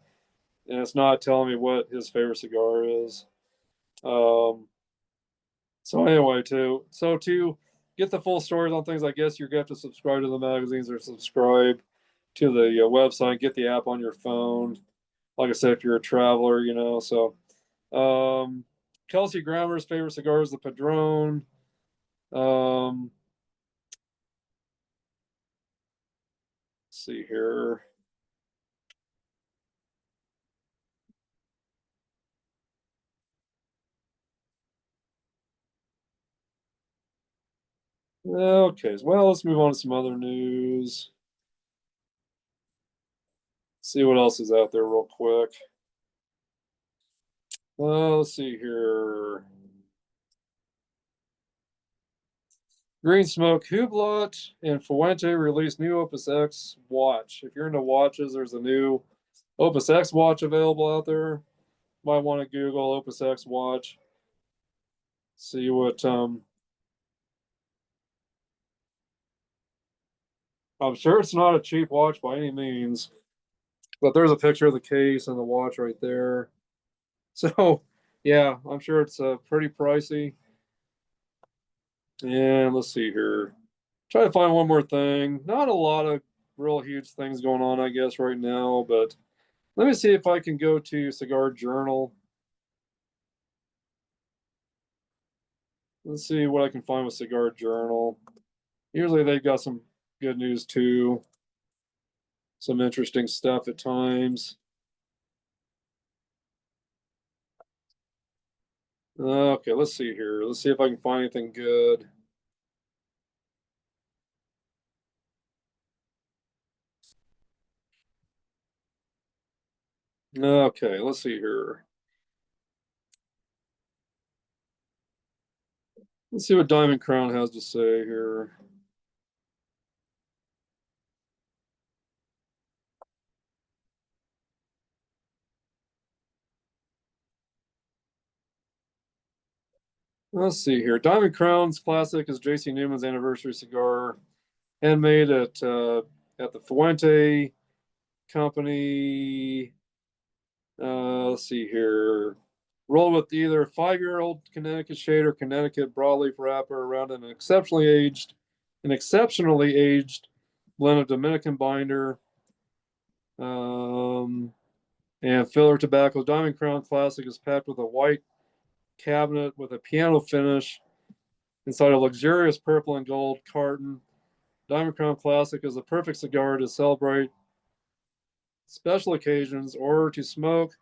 and it's not telling me what his favorite cigar is. Um, so anyway, to get the full stories on things, I guess you're going to have to subscribe to the magazines or subscribe to the website. Get the app on your phone. Like I said, if you're a traveler, So, um, Kelsey Grammer's favorite cigar is the Padron. Let's see here. Okay, well, let's move on to some other news. See what else is out there real quick. Let's see here. Green Smoke, Hublot, and Fuente released new Opus X watch. If you're into watches, there's a new Opus X watch available out there. Might want to Google Opus X watch. See what I'm sure it's not a cheap watch by any means, but there's a picture of the case and the watch right there. So, yeah, I'm sure it's pretty pricey. And let's see here. Try to find one more thing. Not a lot of real huge things going on, I guess, right now, but let me see if I can go to Cigar Journal. Let's see what I can find with Cigar Journal. Usually they've got some good news too, some interesting stuff at times. Okay, let's see here. Let's see if I can find anything good. Okay, let's see here. Let's see what Diamond Crown has to say here. Let's see here. Diamond Crown's classic is J.C. Newman's anniversary cigar, handmade at the Fuente Company. Let's see here. Rolled with either 5-year-old Connecticut shade or Connecticut broadleaf wrapper around an exceptionally aged blend of Dominican binder and filler tobacco. Diamond Crown Classic is packed with a white cabinet with a piano finish inside a luxurious purple and gold carton. Diamond Crown Classic is a perfect cigar to celebrate special occasions or to smoke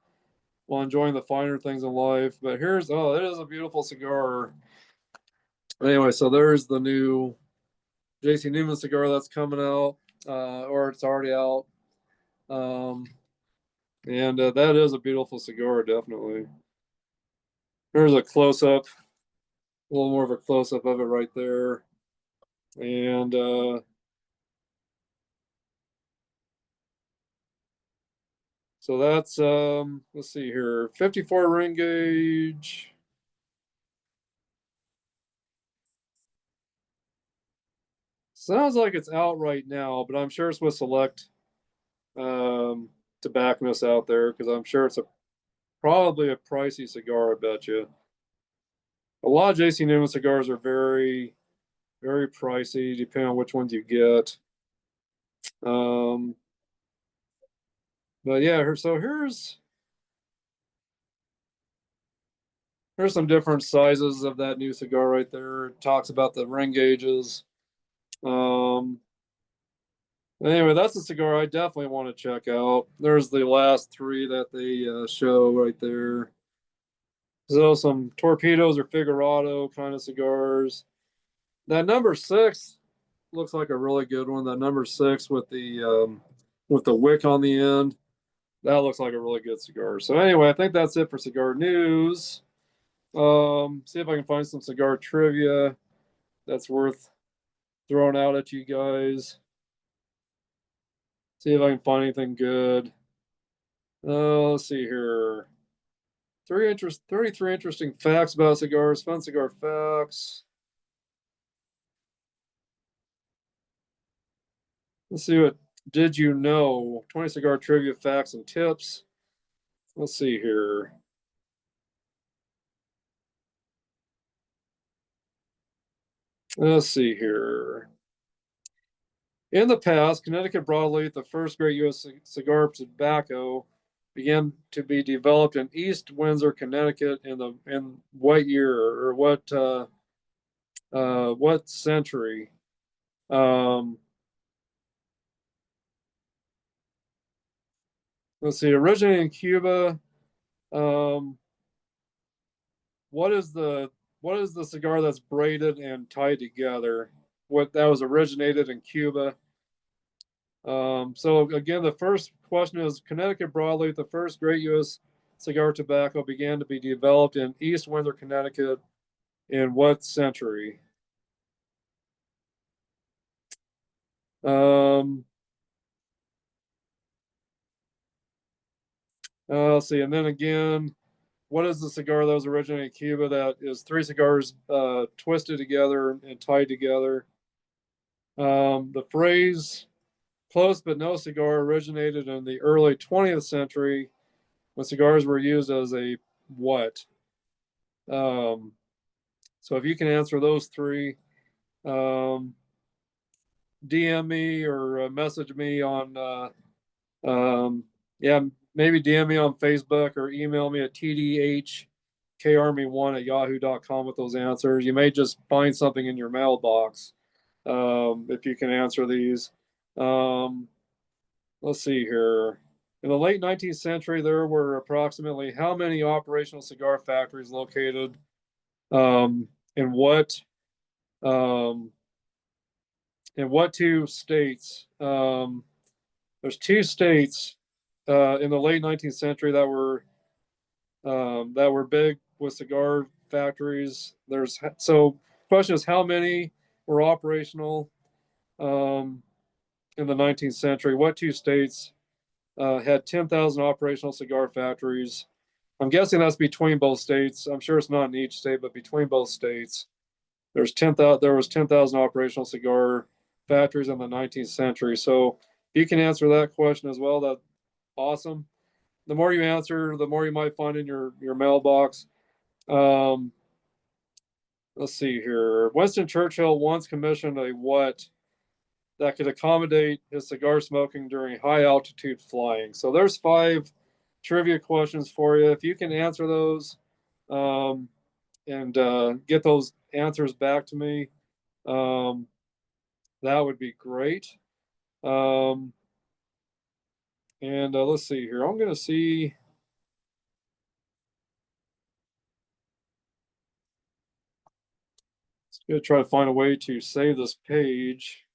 while enjoying the finer things in life. But it is a beautiful cigar. Anyway, so there's the new JC Newman cigar that's coming out, or it's already out. Um, and that is a beautiful cigar, definitely. Here's a close up, a little more of a close up of it right there. And so that's let's see here, 54 ring gauge. Sounds like it's out right now, but I'm sure it's with select tobacconists out there because I'm sure it's probably a pricey cigar. I bet you. A lot of JC Newman cigars are very very pricey depending on which ones you get. Um, but yeah, so here's some different sizes of that new cigar right there. It talks about the ring gauges. Um, anyway, that's a cigar I definitely want to check out. There's the last three that they show right there. So some torpedoes or Figurado kind of cigars. That number six looks like a really good one. That number six with the wick on the end. That looks like a really good cigar. So anyway, I think that's it for cigar news. See if I can find some cigar trivia that's worth throwing out at you guys. See if I can find anything good. Let's see here. 33 interesting facts about cigars. Fun cigar facts. Let's see what did you know? 20 cigar trivia facts and tips. Let's see here. Let's see here. In the past, Connecticut broadleaf, the first great U.S. cigar tobacco, began to be developed in East Windsor, Connecticut, in what year or what century? Um, let's see. Originating in Cuba, um, what is the cigar that's braided and tied together? What that was originated in Cuba. So again, the first question is Connecticut broadleaf, the first great U.S. cigar tobacco began to be developed in East Windsor, Connecticut, in what century? Um, let's see, and then again, what is the cigar that was originated in Cuba that is three cigars twisted together and tied together? The phrase "close but no cigar" originated in the early 20th century when cigars were used as a what? Um, so if you can answer those three, um, DM me or message me on, yeah, maybe DM me on Facebook or email me at tdhkarmy1 at yahoo.com with those answers. You may just find something in your mailbox if you can answer these. Um, let's see here. In the late 19th century, there were approximately how many operational cigar factories located in um, what two states? There's two states in the late 19th century that were big with cigar factories. There's so question is how many were operational um, in the 19th century? What two states had 10,000 operational cigar factories? I'm guessing that's between both states. I'm sure it's not in each state, but between both states. There was 10,000 operational cigar factories in the 19th century. So if you can answer that question as well, that's awesome. The more you answer, the more you might find in your mailbox. Um, let's see here. Winston Churchill once commissioned a what that could accommodate his cigar smoking during high altitude flying. So there's five trivia questions for you. If you can answer those um, and get those answers back to me, um, that would be great. Um, and let's see here. I'm going to see. Going to try to find a way to save this page.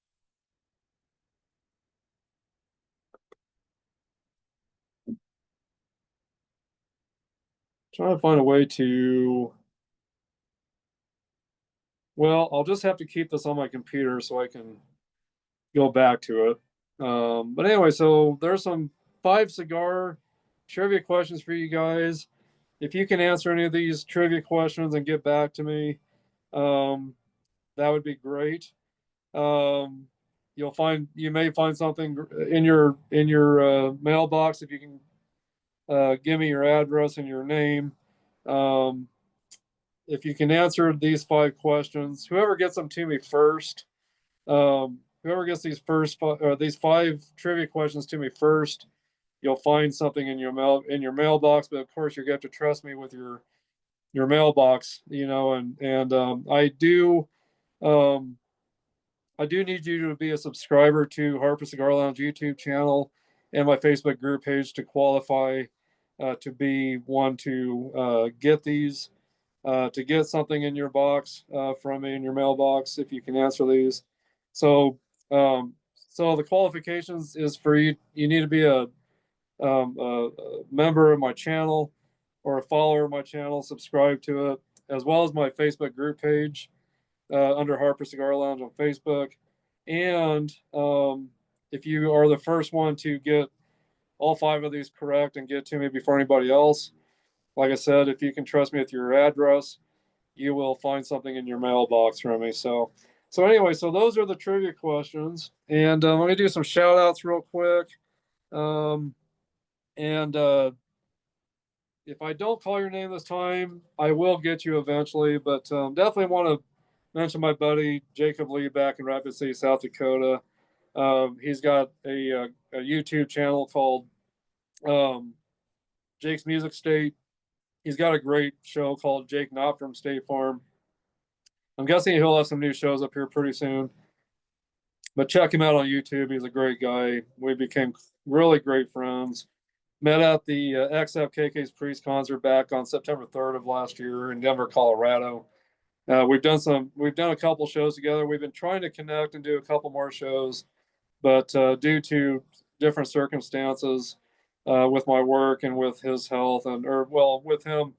Trying to find a way to. Well, I'll just have to keep this on my computer so I can go back to it. But anyway, so there's some five cigar trivia questions for you guys. If you can answer any of these trivia questions and get back to me, um, that would be great. Um, you may find something in your mailbox if you can give me your address and your name. Um, if you can answer these 5 questions, whoever gets them to me first, whoever gets these 5 trivia questions to me first, you'll find something in your mailbox. But of course, you're going to have to trust me with your mailbox, and um, I do need you to be a subscriber to Harper Cigar Lounge YouTube channel and my Facebook group page to qualify to be one to get these, to get something in your box from me in your mailbox if you can answer these. So, so the qualifications is for you. You need to be a member of my channel or a follower of my channel, subscribe to it, as well as my Facebook group page under Harper Cigar Lounge on Facebook. And if you are the first one to get all 5 of these correct and get to me before anybody else, like I said, if you can trust me with your address, you will find something in your mailbox from me. So anyway, so those are the trivia questions, and let me do some shout outs real quick. And if I don't call your name this time, I will get you eventually. But definitely want to mention my buddy Jacob Lee back in Rapid City, South Dakota. He's got a YouTube channel called Jake's Music State. He's got a great show called Jake Not From State Farm. I'm guessing he'll have some new shows up here pretty soon. But check him out on YouTube. He's a great guy. We became really great friends. Met at the XFKK's Priest concert back on September 3rd of last year in Denver, Colorado. We've done a couple shows together. We've been trying to connect and do a couple more shows, but due to different circumstances with my work and with his health, with him,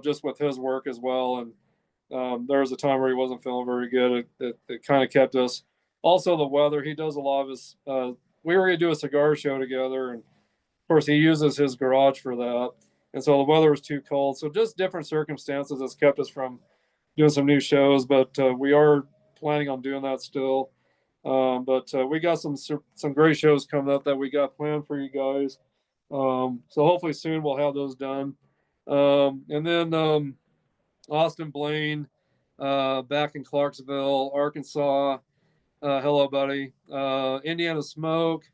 just with his work as well. And there was a time where he wasn't feeling very good. It kind of kept us. Also, the weather. He does a lot of his. We were going to do a cigar show together, and of course, he uses his garage for that. And so the weather was too cold. So just different circumstances has kept us from doing some new shows, but we are planning on doing that still. But we got some great shows coming up that we got planned for you guys. So hopefully soon we'll have those done. And then Austin Blaine, back in Clarksville, Arkansas. Hello, buddy. Indiana Smoke.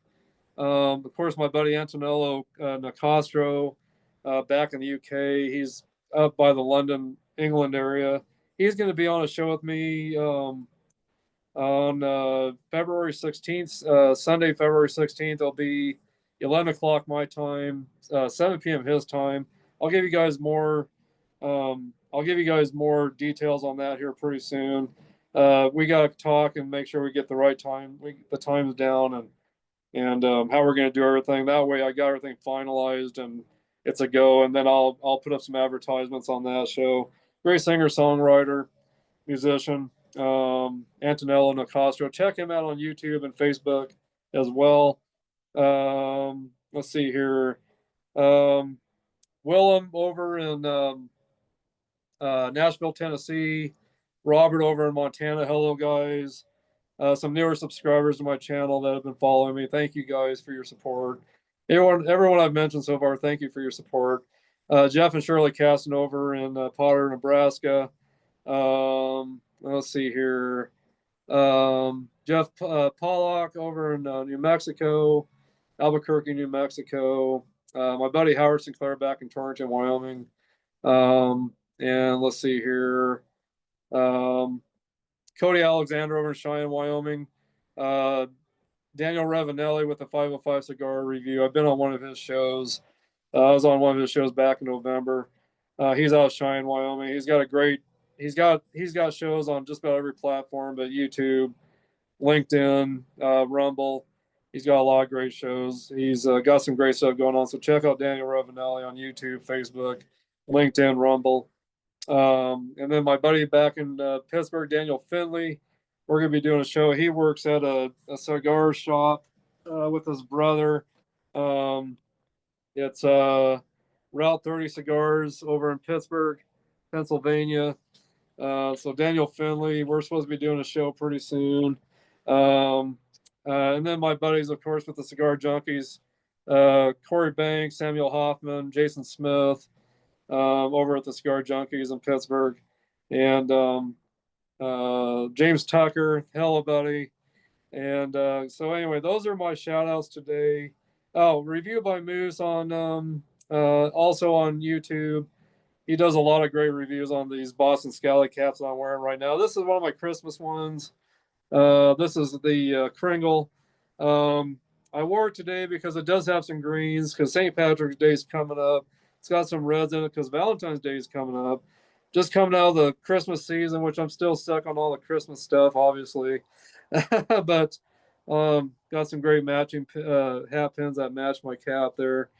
Of course, my buddy Antonello Nicastro, back in the UK. He's up by the London, England area. He's going to be on a show with me on February 16th, Sunday, February 16th. It'll be 11 o'clock my time, 7 p.m. his time. I'll give you guys more. I'll give you guys more details on that here pretty soon. We got to talk and make sure we get the right time, the times down, and how we're going to do everything. That way, I got everything finalized and it's a go. And then I'll put up some advertisements on that show. Great singer, songwriter, musician, Antonello Nicastro. Check him out on YouTube and Facebook as well. Let's see here. Willem over in Nashville, Tennessee. Robert over in Montana. Hello, guys. Some newer subscribers to my channel that have been following me. Thank you guys for your support. Everyone I've mentioned so far, thank you for your support. Jeff and Shirley Casanova in Potter, Nebraska. Let's see here. Jeff Pollock over in New Mexico, Albuquerque, New Mexico. My buddy Howard Sinclair back in Torrington, Wyoming. And let's see here. Cody Alexander over in Cheyenne, Wyoming. Daniel Ravanelli with the 505 Cigar Review. I've been on one of his shows. I was on one of his shows back in November. He's out of Cheyenne, Wyoming. He's got shows on just about every platform, but YouTube, LinkedIn, Rumble. He's got a lot of great shows. He's got some great stuff going on. So check out Daniel Ravanelli on YouTube, Facebook, LinkedIn, Rumble. And then my buddy back in Pittsburgh, Daniel Finley, we're going to be doing a show. He works at a cigar shop with his brother. It's Route 30 Cigars over in Pittsburgh, Pennsylvania. So Daniel Finley, we're supposed to be doing a show pretty soon. And then my buddies, of course, with the Cigar Junkies, Corey Banks, Samuel Hoffman, Jason Smith, over at the Cigar Junkies in Pittsburgh, and James Tucker, hello buddy. And so anyway, those are my shout outs today. Oh, review by Moose on also on YouTube. He does a lot of great reviews on these Boston Scally caps I'm wearing right now. This is one of my Christmas ones. This is the Kringle. Um, I wore it today because it does have some greens because St. Patrick's Day is coming up. It's got some reds in it because Valentine's Day is coming up. Just coming out of the Christmas season, which I'm still stuck on all the Christmas stuff, obviously. But got some great matching hat pins that match my cap there.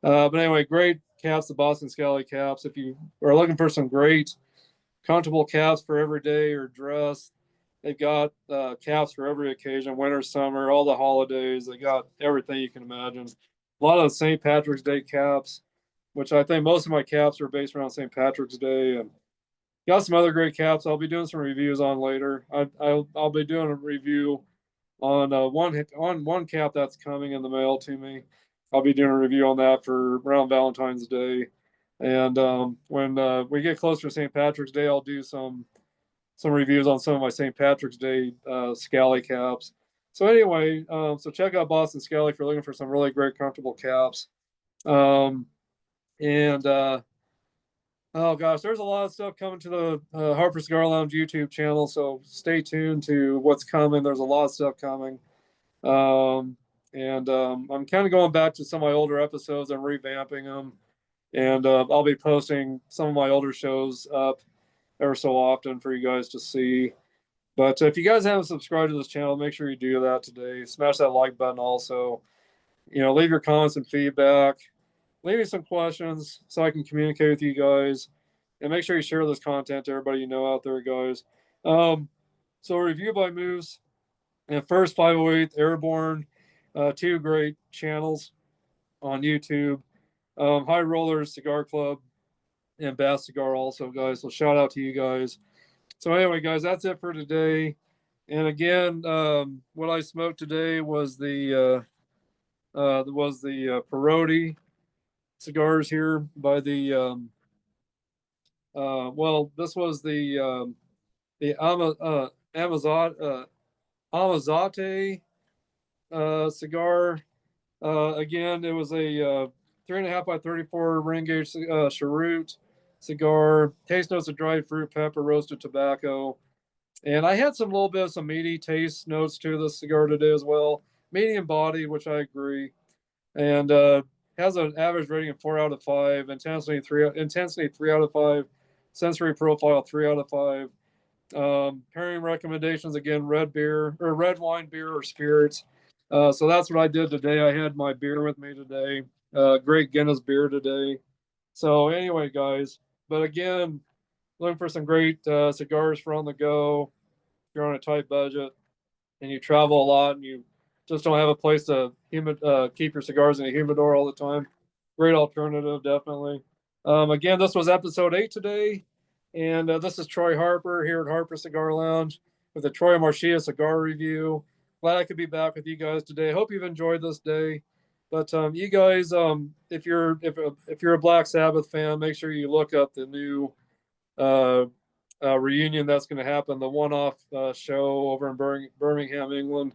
But anyway, great caps, the Boston Scally caps. If you are looking for some great, comfortable caps for every day or dress, they've got caps for every occasion, winter, summer, all the holidays. They got everything you can imagine. A lot of St. Patrick's Day caps, which I think most of my caps are based around St. Patrick's Day, and got some other great caps I'll be doing some reviews on later. I'll be doing a review on one cap that's coming in the mail to me. I'll be doing a review on that for around Valentine's Day, and when we get closer to St. Patrick's Day, I'll do some reviews on some of my St. Patrick's Day Scally caps. So anyway, so check out Boston Scally if you're looking for some really great comfortable caps. And oh gosh, there's a lot of stuff coming to the Harper Cigar Lounge YouTube channel, so stay tuned to what's coming. There's a lot of stuff coming. And I'm kind of going back to some of my older episodes and revamping them. And I'll be posting some of my older shows up ever so often for you guys to see. But if you guys haven't subscribed to this channel, make sure you do that today. Smash that like button also. Leave your comments and feedback. Leave me some questions so I can communicate with you guys. And make sure you share this content to everybody you know out there, guys. So review by Moose and First 508 Airborne, two great channels on YouTube. High Rollers Cigar Club and Bass Cigar also, guys. So shout out to you guys. So anyway, guys, that's it for today. And again, what I smoked today was the Parodi cigars here by the this was the Ammezzati cigar. Again, it was a 3.5 by 34 ring gauge cheroot cigar. Taste notes of dried fruit, pepper, roasted tobacco. And I had some little bit of some meaty taste notes to this cigar today as well. Medium body, which I agree. And has an average rating of 4 out of 5, intensity 3 out of 5, sensory profile 3 out of 5. Pairing recommendations again: red beer or red wine, beer, or spirits. So that's what I did today. I had my beer with me today. Great Guinness beer today. So anyway, guys. But again, looking for some great cigars for on the go. If you're on a tight budget and you travel a lot and you just don't have a place to keep your cigars in a humidor all the time, great alternative, definitely. Again, this was episode 8 today. And this is Troy Harper here at Harper Cigar Lounge with the Troy Marchia cigar review. Glad I could be back with you guys today. Hope you've enjoyed this day. But you guys, if you're a Black Sabbath fan, make sure you look up the new reunion that's going to happen, the one-off show over in Birmingham, England.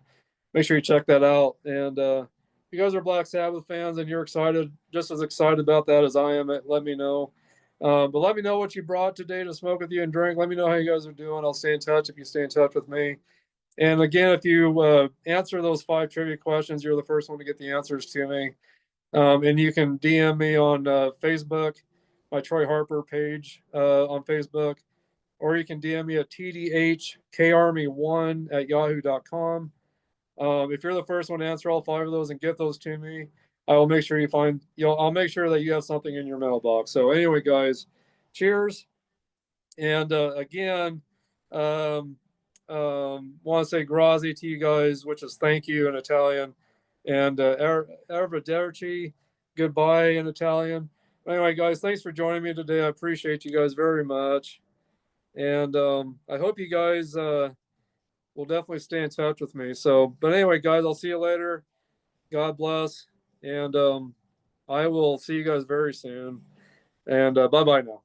Make sure you check that out. And if you guys are Black Sabbath fans and you're excited, just as excited about that as I am, let me know. But let me know what you brought today to smoke with you and drink. Let me know how you guys are doing. I'll stay in touch if you stay in touch with me. And again, if you answer those 5 trivia questions, you're the first one to get the answers to me. And you can DM me on Facebook, my Troy Harper page on Facebook, or you can DM me at tdhkarmy1 at yahoo.com. If you're the first one to answer all 5 of those and get those to me, I will make sure I'll make sure that you have something in your mailbox. So anyway, guys, cheers. And again, want to say grazie to you guys, which is thank you in Italian, and arrivederci, goodbye in Italian. Anyway, guys, thanks for joining me today. I appreciate you guys very much. And I hope you guys will definitely stay in touch with me. So, but anyway, guys, I'll see you later. God bless. And I will see you guys very soon. And bye bye now.